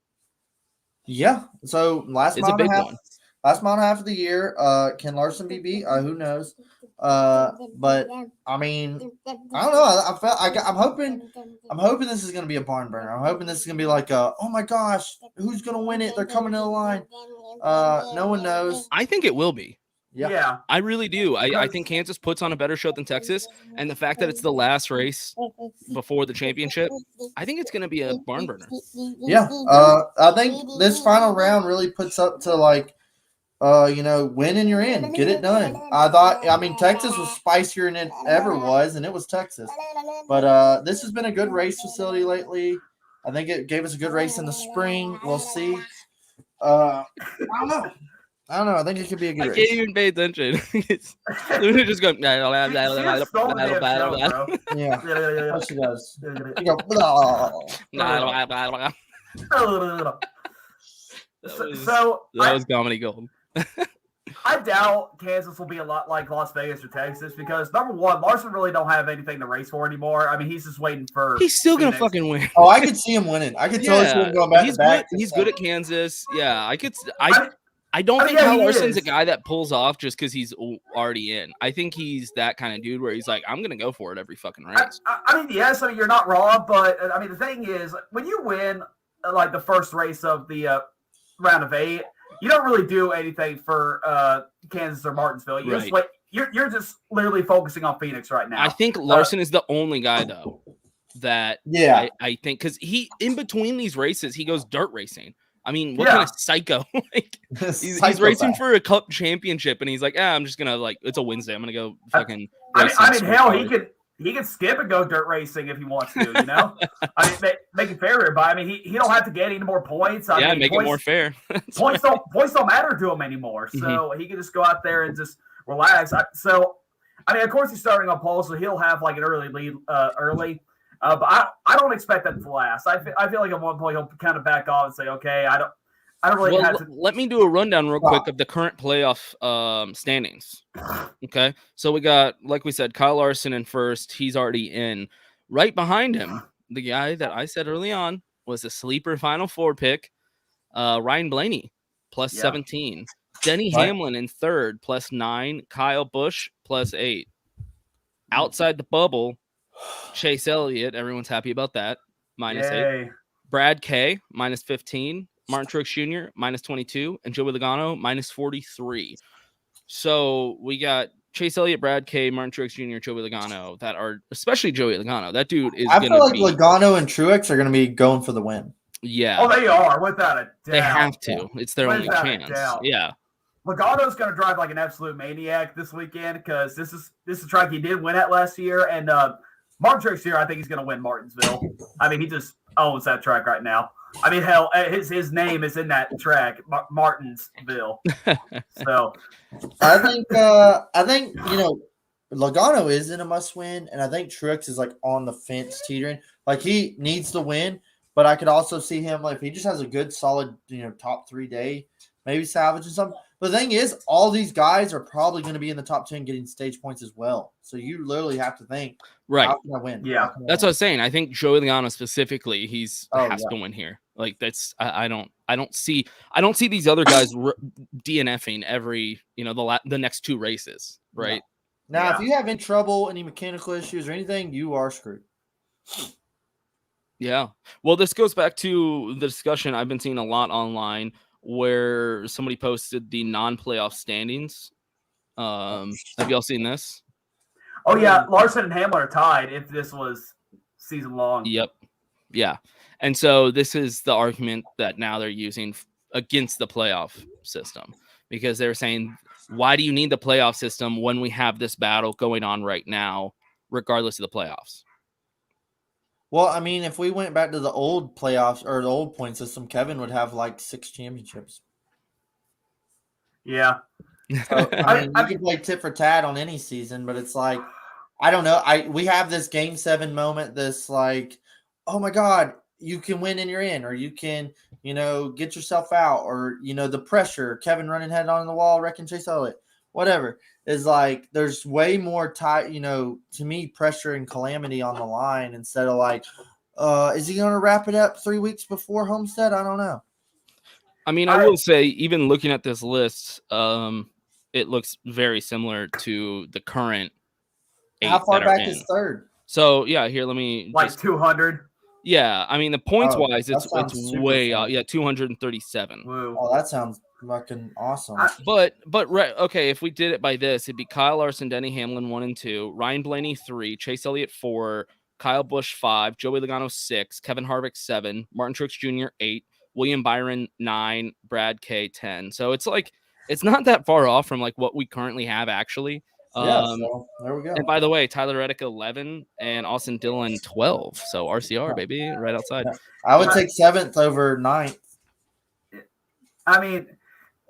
Yeah. So last it's a big one. Last month half of the year, can Larson be beat? Who knows? But I mean, I don't know. I'm hoping this is gonna be a barn burner. I'm hoping this is gonna be like oh my gosh, who's gonna win it? They're coming to the line. No one knows. I think it will be. Yeah. I really do. I think Kansas puts on a better show than Texas, and the fact that it's the last race before the championship, I think it's going to be a barn burner. Yeah, I think this final round really puts up to like, win and you're in, get it done. I mean, Texas was spicier than it ever was, and it was Texas. But this has been a good race facility lately. I think it gave us a good race in the spring. We'll see. I don't know. I think it could be a good race. I can't even pay attention. Luna just going. Yeah. She does. You go, that was comedy gold. I doubt Kansas will be a lot like Las Vegas or Texas because number one, Larson really don't have anything to race for anymore. I mean, he's just waiting for. He's still gonna fucking win. Oh, I could see him winning. I could totally see him going back to back. He's good at Kansas. Yeah, I don't think Kyle Larson's a guy that pulls off just because he's already in. I think he's that kind of dude where he's like, I'm going to go for it every fucking race. I mean, yes, I mean, you're not wrong, but I mean, the thing is, when you win like the first race of the round of 8, you don't really do anything for Kansas or Martinsville. You're just literally focusing on Phoenix right now. I think Larson is the only guy, though, that I think because he in between these races, he goes dirt racing. I mean, what kind of psycho? He's racing for a cup championship, and he's like, I'm just gonna it's a Wednesday. I'm gonna go fucking. I mean, hell, he could skip and go dirt racing if he wants to. You know, I mean, make it fair, but I mean, he don't have to get any more points. I mean, make it more fair. points don't matter to him anymore, so he can just go out there and just relax. I mean, of course, he's starting on pole, so he'll have like an early lead early. But I don't expect that to last. I feel like at one point he'll kind of back off and say, okay, I don't really Well, have to. let me do a rundown real quick of the current playoff standings. Okay, so we got, like we said, Kyle Larson in first. He's already in. Right behind him, the guy that I said early on was a sleeper Final Four pick, Ryan Blaney, plus 17. Denny Hamlin in third, plus 9. Kyle Busch, plus 8. Outside the bubble, Chase Elliott, everyone's happy about that, minus 8. Brad K, minus 15. Martin Truex Jr., minus 22. And Joey Logano, minus 43. So we got Chase Elliott, Brad K, Martin Truex Jr., Joey Logano that are, especially Joey Logano. That dude is I feel like Logano and Truex are going to be going for the win. Yeah. Oh, they are, without a doubt. They have to. It's their only chance. Yeah. Logano's going to drive like an absolute maniac this weekend because this is a track he did win at last year. And Martin Truex Jr., I think he's going to win Martinsville. I mean, he just owns that track right now. I mean, hell, his name is in that track, Martinsville. So, I think Logano is in a must win, and I think Truex is like on the fence, teetering. Like he needs to win, but I could also see him like if he just has a good, solid, top 3 day, maybe salvaging something. But the thing is, all these guys are probably going to be in the top 10 getting stage points as well. So you literally have to think, right? How can I win? Yeah, that's what I was saying. I think Joey Logano specifically, has to win here. Like that's I don't see these other guys DNFing every the next 2 races, right? Now, if you have any trouble, any mechanical issues or anything, you are screwed. Yeah. Well, this goes back to the discussion I've been seeing a lot online where somebody posted the non-playoff standings. Have y'all seen this? Oh, yeah. Larson and Hamlin are tied if this was season long. Yep. Yeah. And so this is the argument that now they're using against the playoff system because they're saying, why do you need the playoff system when we have this battle going on right now, regardless of the playoffs? Well, I mean, if we went back to the old playoffs or the old point system, Kevin would have like 6 championships. Yeah. So, I mean, you can play tit for tat on any season, but it's like, I don't know. We have this Game 7 moment, this like, oh my God, you can win and you're in, or you can, get yourself out, or, the pressure, Kevin running head on the wall, wrecking Chase Elliott, whatever. Is like there's way more to me, pressure and calamity on the line instead of like, is he going to wrap it up 3 weeks before Homestead? I don't know. I mean, I will say, even looking at this list, it looks very similar to the current 8. How far back is third? So yeah, here let me 200. Yeah, I mean the points wise, it's way out. Yeah, 237. Woo. Oh, that sounds fucking awesome. But right, okay, if we did it by this, it'd be Kyle Larson, Denny Hamlin 1 and 2, Ryan Blaney 3, Chase Elliott 4, Kyle Busch 5, Joey Logano 6, Kevin Harvick 7, Martin Truex Jr. 8, William Byron 9, Brad K 10. So it's like it's not that far off from like what we currently have actually. So there we go. And by the way, Tyler Reddick 11 and Austin Dillon 12. So RCR, baby, right outside. I would take 7th over 9th. I mean,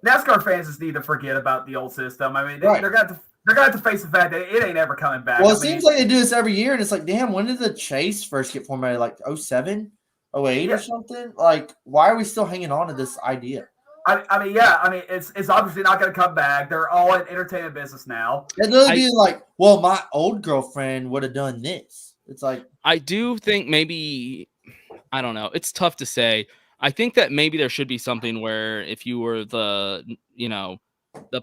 NASCAR fans just need to forget about the old system. I mean, they're going to have to face the fact that it ain't ever coming back. Well, it seems like they do this every year, and it's like, damn, when did the Chase first get formatted? Like 07, 08 or something? Like, why are we still hanging on to this idea? I mean, it's obviously not going to come back. They're all in entertainment business now. It'd really be like, well, my old girlfriend would have done this. It's like, I do think maybe, I don't know. It's tough to say. I think that maybe there should be something where if you were the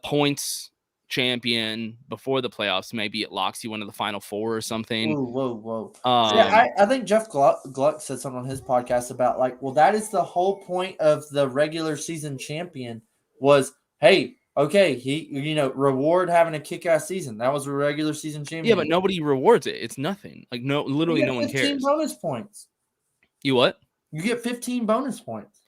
points champion before the playoffs, maybe it locks you into the Final Four or something. Whoa. I think Jeff Gluck said something on his podcast about like, well, that is the whole point of the regular season champion was, hey, okay, he, reward having a kick-ass season. That was a regular season champion. Yeah, but nobody rewards it. It's nothing. Like literally no one cares. 15 bonus points. You what? You get 15 bonus points.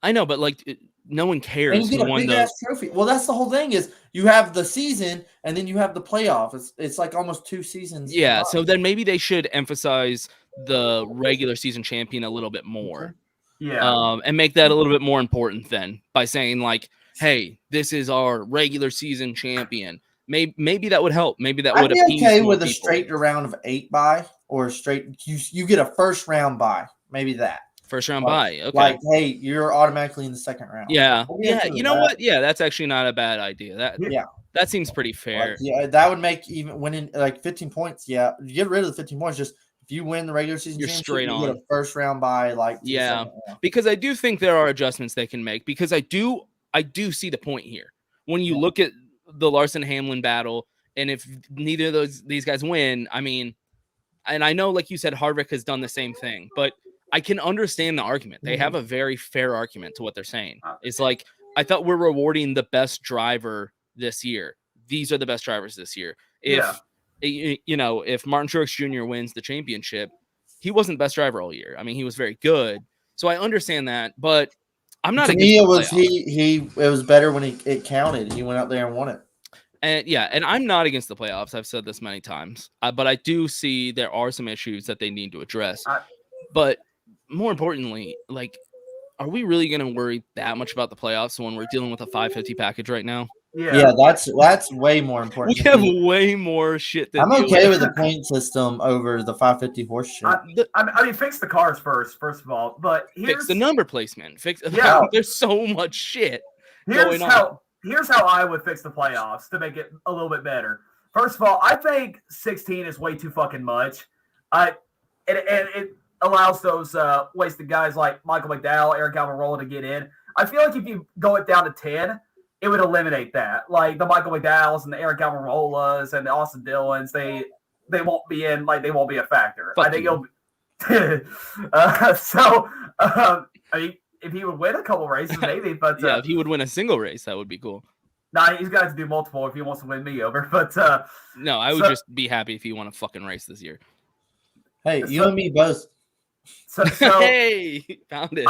I know, but like no one cares. And you get a big ass trophy. Well, that's the whole thing is you have the season and then you have the playoff. It's like almost 2 seasons. Yeah, so then maybe they should emphasize the regular season champion a little bit more. Yeah. And make that a little bit more important then by saying like, hey, this is our regular season champion. Maybe that would help. Maybe that would appease okay more with a people. straight round of 8 bye. or straight. You get a first round bye, maybe that. First round bye. Okay. Like, hey, you're automatically in the second round. Yeah. What do Yeah. think of You know that? what? Yeah, that's actually not a bad idea. That seems pretty fair. Like, yeah, that would make even winning like 15 points. Yeah, you get rid of the 15 points. Just if you win the regular season You're championship, straight you on. get a first round bye. Like, to the Yeah, second round. because I do think there are adjustments they can make. Because I do see the point here. When you look at the Larson Hamlin battle, and if neither of these guys win, I mean, and I know, like you said, Harvick has done the same thing, but I can understand the argument. They have a very fair argument to what they're saying. It's like, I thought we're rewarding the best driver this year. These are the best drivers this year. If if Martin Truex Jr. wins the championship, he wasn't best driver all year. I mean, he was very good. So I understand that, but I'm not To against me, the it was playoffs. it was better when it counted. He went out there and won it. And I'm not against the playoffs. I've said this many times, but I do see there are some issues that they need to address. But more importantly, like, are we really going to worry that much about the playoffs when we're dealing with a 550 package right now? Yeah, that's way more important. We have way more shit than I'm okay with the point system over the 550 horse shit. I mean, fix the cars first of all. But fix the number placement. There's so much shit going on. Here's how I would fix the playoffs to make it a little bit better. First of all, I think 16 is way too fucking much. It allows those wasted guys like Michael McDowell, Eric Almirola to get in. I feel like if you go it down to 10, it would eliminate that. Like the Michael McDowells and the Eric Almirolas and the Austin Dillons, they won't be in. Like they won't be a factor. I think it'll. I mean, if he would win a couple races, maybe. But yeah, if he would win a single race, that would be cool. Nah, he's got to do multiple if he wants to win me over. But no, I would just be happy if he won a fucking race this year. Hey, you and me both. So hey, found it.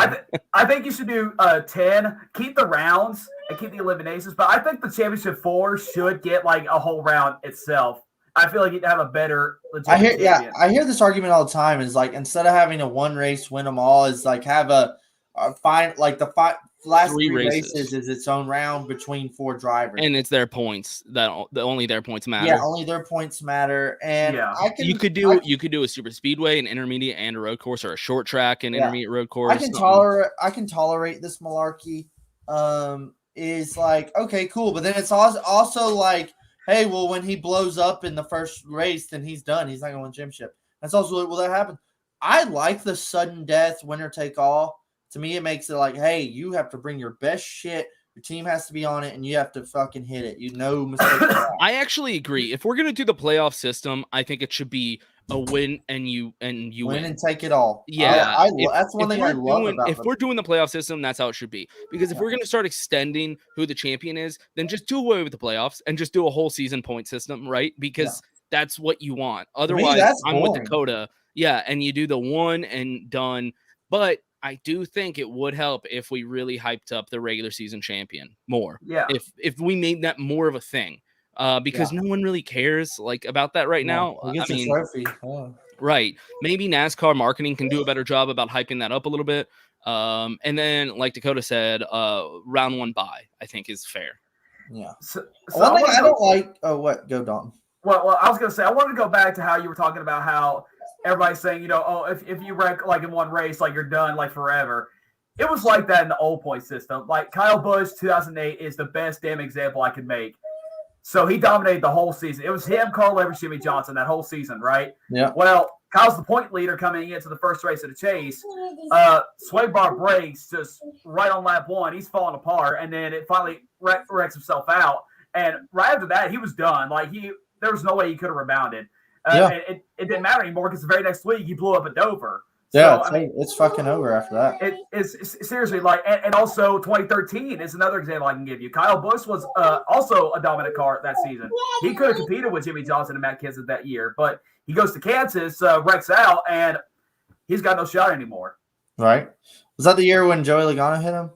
I think you should do 10. Keep the rounds and keep the eliminations. But I think the championship 4 should get like a whole round itself. I feel like you'd have a better. I hear this argument all the time. Is like instead of having a one race win them all, is like have a last 3 races is its own round between 4 drivers, and it's their points that only their points matter. Yeah, only their points matter. And you could do a super speedway, an intermediate, and a road course, or a short track and intermediate road course. I can tolerate this malarkey. Is like okay, cool, but then it's also like, hey, well, when he blows up in the first race, then he's done. He's not going to win the championship. That's also will that happen. I like the sudden death, winner take all. To me, it makes it like, hey, you have to bring your best shit. Your team has to be on it, and you have to fucking hit it. Mistakes. I actually agree. If we're gonna do the playoff system, I think it should be a win and you win and take it all. Yeah, that's one thing I love about it. If we're doing the playoff system, that's how it should be. Because if we're gonna start extending who the champion is, then just do away with the playoffs and just do a whole season point system, right? Because that's what you want. Otherwise, I'm with Dakota. Yeah, and you do the one and done. But I do think it would help if we really hyped up the regular season champion more. Yeah. If we made that more of a thing, because no one really cares like about that right now. I mean, trophy. Right. Maybe NASCAR marketing can do a better job about hyping that up a little bit. And then, like Dakota said, round 1 bye, I think is fair. Yeah. So one thing I don't like. Oh, what? Go, Dalton. Well, I was gonna say I wanted to go back to how you were talking about how everybody's saying, if you wreck like in one race, like you're done like forever. It was like that in the old point system. Like Kyle Busch 2008 is the best damn example I could make. So he dominated the whole season. It was him, Carl Evans, Jimmy Johnson that whole season, right? Yeah. Well, Kyle's the point leader coming into the first race of the chase. Sway bar breaks just right on lap 1. He's falling apart, and then it finally wrecks himself out. And right after that, he was done. Like there was no way he could have rebounded. It didn't matter anymore because the very next week he blew up at Dover. Yeah, so, it's fucking over after that. It is seriously like, and also 2013 is another example I can give you. Kyle Busch was also a dominant car that season. He could have competed with Jimmy Johnson and Matt Kenseth that year, but he goes to Kansas, wrecks out, and he's got no shot anymore. Right? Was that the year when Joey Logano hit him?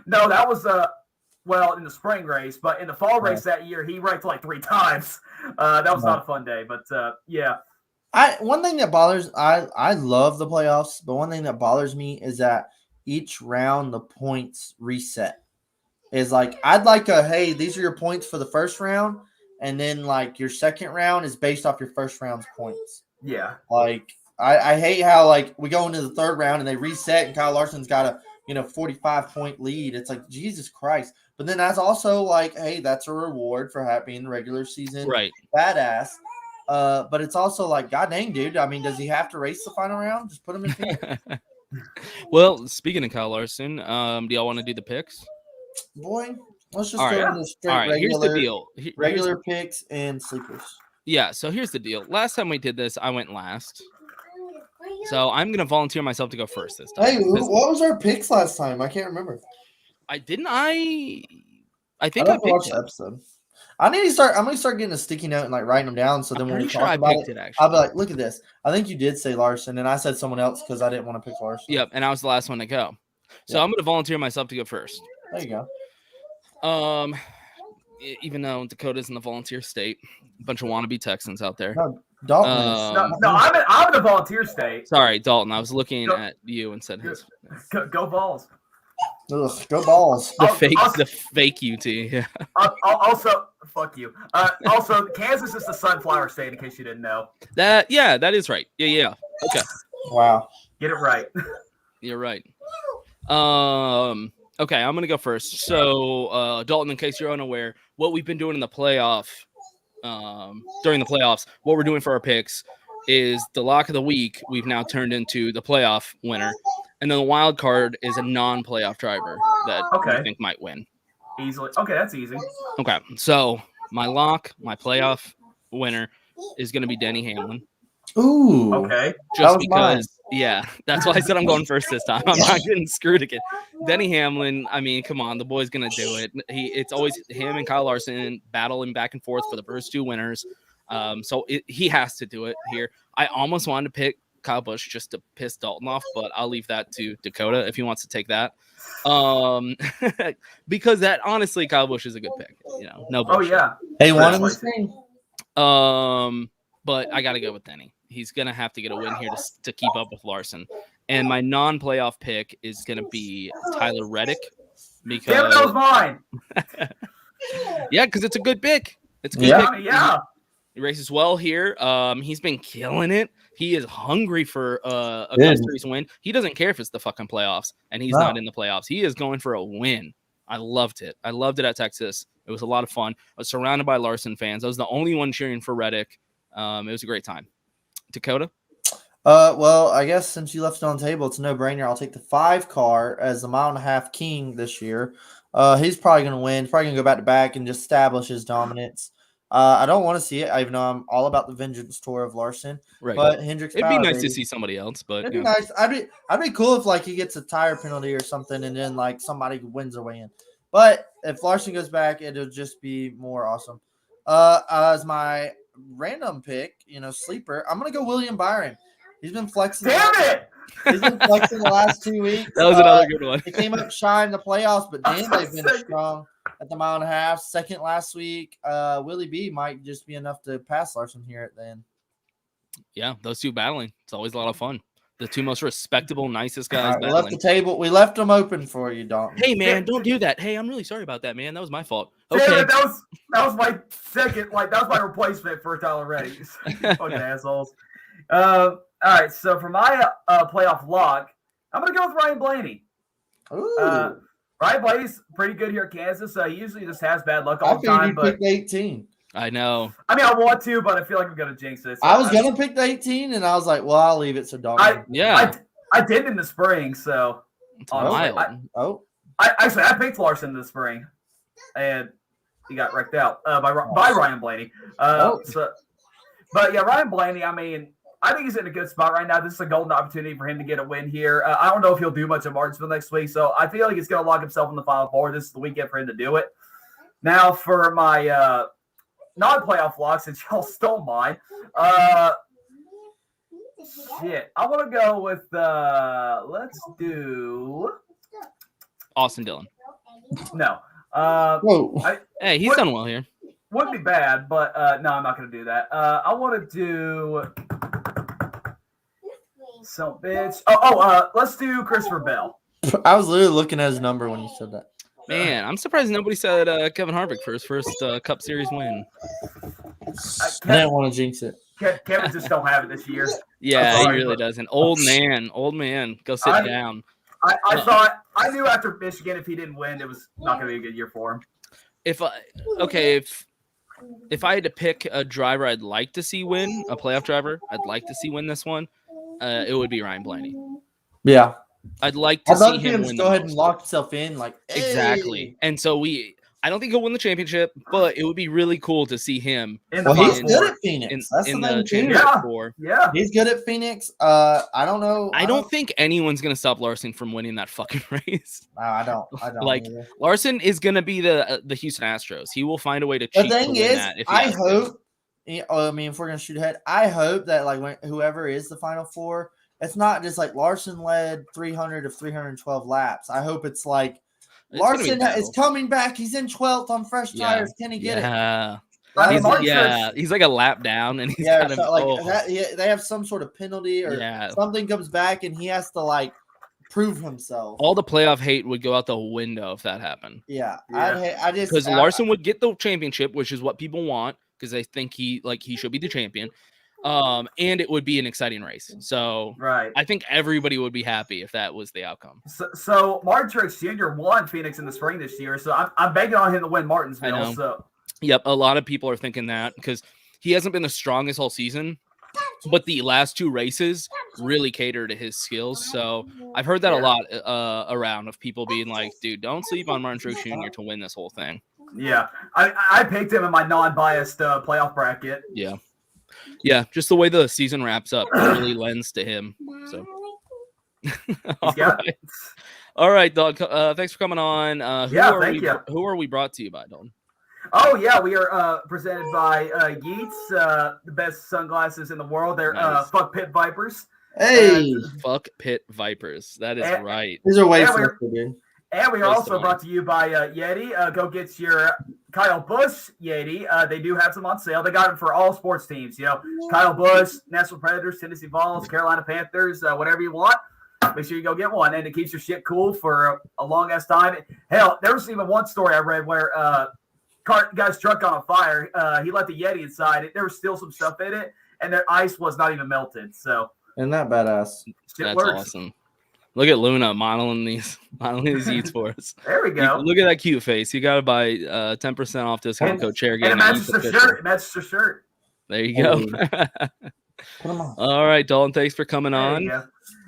No, that was in the spring race, but in the fall race that year, he wrecked like 3 times. That was not a fun day, but yeah. One thing that bothers I love the playoffs, but one thing that bothers me is that each round the points reset. Is like I'd like hey, these are your points for the first round, and then like your second round is based off your first round's points. Yeah. Like I hate how like we go into the third round and they reset and Kyle Larson's got a 45-point lead. It's like Jesus Christ. But then that's also like, hey, that's a reward for being the regular season Right. badass. But it's also like, god dang, dude. I mean, does he have to race the final round? Just put him in Phoenix. Well, speaking of Kyle Larson, do y'all want to do the picks? Boy, let's just All go right. into straight All right, regular, here's the deal. regular picks and sleepers. Yeah, so here's the deal. Last time we did this, I went last. So I'm going to volunteer myself to go first this time. Hey, what was our picks last time? I can't remember. I think I I'd have to picked watch it. the episode. I'm gonna start getting a sticky note and like writing them down. So then when we Pretty sure talk I about picked it, it, actually. I'll be like, look at this. I think you did say Larson, and I said someone else because I didn't want to pick Larson. Yep, and I was the last one to go. So Yeah. I'm going to volunteer myself to go first. There you go. Even though Dakota's in the volunteer state, a bunch of wannabe Texans out there. No, Dalton is. No, I'm in the volunteer state. Sorry, Dalton. I was looking at you and said his. Go balls. Ugh, go balls. The fake UT. Yeah. Also, fuck you. Also, Kansas is the sunflower state, in case you didn't know. That is right. Yeah. Okay. Wow. Get it right. You're right. Okay, I'm gonna go first. So, Dalton, in case you're unaware, what we've been doing in the playoff, during the playoffs, what we're doing for our picks is the lock of the week. We've now turned into the playoff winner, and then the wild card is a non-playoff driver that I think might win easily. Okay, that's easy. Okay, so my playoff winner is gonna be Denny Hamlin. Ooh. Okay. Just because, yeah, that's why I said I'm going first this time. I'm not getting screwed again. Denny Hamlin, I mean, come on, the boy's gonna do it. It's always him and Kyle Larson battling back and forth for the first two winners. So he has to do it here. I almost wanted to pick Kyle Busch just to piss Dalton off, but I'll leave that to Dakota if he wants to take that. Because that honestly, Kyle Busch is a good pick. No bullshit. Oh yeah. Hey, one in the screen. But I got to go with Denny. He's going to have to get a win here to keep up with Larson. And my non-playoff pick is going to be Tyler Reddick. Because Damn, that was mine. Yeah, because it's a good pick. It's a good pick. Yeah. He races well here. He's been killing it. He is hungry for a Cup Series win. He doesn't care if it's the fucking playoffs, and he's not in the playoffs. He is going for a win. I loved it. I loved it at Texas. It was a lot of fun. I was surrounded by Larson fans. I was the only one cheering for Reddick. It was a great time. Dakota? Well, I guess since you left it on the table, it's a no-brainer. I'll take the 5 car as the 1.5 mile king this year. He's probably going to win. He's probably going to go back-to-back and just establish his dominance. I don't want to see it, even though I'm all about the vengeance tour of Larson. Right. But Hendrick's it'd be nice to see somebody else, but it'd be nice. I'd be cool if like he gets a tire penalty or something, and then like somebody wins their way in. But if Larson goes back, it'll just be more awesome. As my random pick, sleeper, I'm gonna go William Byron. He's been flexing. Damn it! He's been flexing the last 2 weeks. That was another good one. He came up shy in the playoffs, but damn, they've been strong at the 1.5 mile. Second last week. Willie B might just be enough to pass Larson here at the end. Yeah, those two battling. It's always a lot of fun. The two most respectable, nicest guys. Right, we left the table. We left them open for you, Dalton. Hey man, don't do that. Hey, I'm really sorry about that, man. That was my fault. Okay, Okay. that was my second. Like that was my replacement for Tyler Reddick. Fucking assholes. All right, so for my playoff lock, I'm gonna go with Ryan Blaney. Ooh. Ryan Blaney's pretty good here at Kansas. He usually just has bad luck all the I time. figured But picked 18. I know. I mean, I want to, but I feel like I'm gonna jinx this. I was gonna pick the 18, and I was like, "Well, I'll leave it." So Dalton. I did in the spring, so it's wild. I picked Larson in the spring, and he got wrecked out by Ryan Blaney. But yeah, Ryan Blaney. I mean, I think he's in a good spot right now. This is a golden opportunity for him to get a win here. I don't know if he'll do much at Martinsville next week, so I feel like he's going to lock himself in the Final Four. This is the weekend for him to do it. Now for my non-playoff lock, since y'all stole mine. Shit, I want to go with let's do Austin Dillon. No. Hey, he's done well here. Wouldn't be bad, but no, I'm not going to do that. I want to do some bitch. Let's do Christopher Bell. I was literally looking at his number when you said that. Man, I'm surprised nobody said Kevin Harvick for his first Cup Series win. I didn't want to jinx it. Kevin just don't have it this year. Yeah, sorry, he really but- doesn't. Old man, go sit down. I knew after Michigan, if he didn't win, it was not going to be a good year for him. If I had to pick a driver I'd like to see win, a playoff driver I'd like to see win this one, it would be Ryan Blaney. Yeah. I'd like to I'd love see to see him him win. go ahead and lock himself in, like Exactly. And so I don't think he'll win the championship, but it would be really cool to see him. In the Well, he's Final good Four. at Phoenix. In That's the the thing too. championship four. Yeah. He's good at Phoenix. I don't know. I don't think anyone's gonna stop Larson from winning that fucking race. No, I don't. Like, either. Larson is gonna be the Houston Astros. He will find a way to The cheat. thing to win is, that if he I has to. hope. I mean, if we're gonna shoot ahead, I hope that like whoever is the Final Four, it's not just like Larson led 300 of 312 laps. I hope it's like It's gonna be Larson battle. is coming back. He's in 12th on fresh tires. Can he get it? Yeah. I mean, Martin He's like a lap down, and he's Yeah, kind of so, like that, they have some sort of penalty or Yeah. something comes back, and he has to like prove himself. all the playoff hate would go out the window if that happened. Yeah, Yeah. I just Because Larson would get the championship, which is what people want, because they think he should be the champion. And it would be an exciting race. So Right. I think everybody would be happy if that was the outcome. So Martin Truex Jr. won Phoenix in the spring this year, so I'm begging on him to win I know. Martinsville. So Yep, a lot of people are thinking that because he hasn't been the strongest all season, but the last two races really cater to his skills. So I've heard that a lot around of people being like, dude, don't sleep on Martin Truex Jr. to win this whole thing. yeah, I picked him in my non-biased playoff bracket. Yeah. Yeah, just the way the season wraps up really lends to him. So all got- right. All right, Dalton. Thanks for coming on. Thank you. Who are we brought to you by, Dalton? Oh yeah, we are presented by Yeats, the best sunglasses in the world. They're Nice. Fuck Pit Vipers. hey, Fuck Pit Vipers. That is And- right. these are way Yeah, faster, dude. And we are Place also to brought to you by Yeti. Go get your Kyle Busch Yeti. They do have some on sale. They got them for all sports teams. You know, Kyle Busch, National Predators, Tennessee Vols, Carolina Panthers, whatever you want. Make sure you go get one, and it keeps your shit cool for a long ass time. Hell, there was even one story I read where guy's truck on fire. He let the Yeti inside. There was still some stuff in it, and their ice was not even melted. So Isn't that badass? shit That's works. awesome. Look at Luna modeling these Eats for us. There we go. Look at that cute face. You got to buy 10% off discount code Chairgatin. And it matches the shirt. It matches the shirt. There you go. Put 'em on. All right, Dalton. Thanks for coming There on. you go.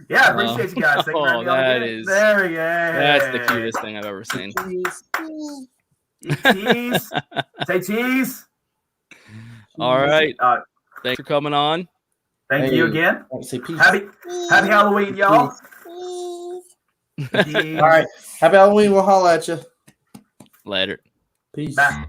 Yeah, I appreciate you guys. Thank you for having me on that again. is- There you go. That's the cutest thing I've ever seen. Cheese. Say cheese. All right. Thanks for coming on. Thank you again. Say peace. Happy Halloween, y'all. All right. Happy Halloween. We'll holla at you. Later. Peace. Bye.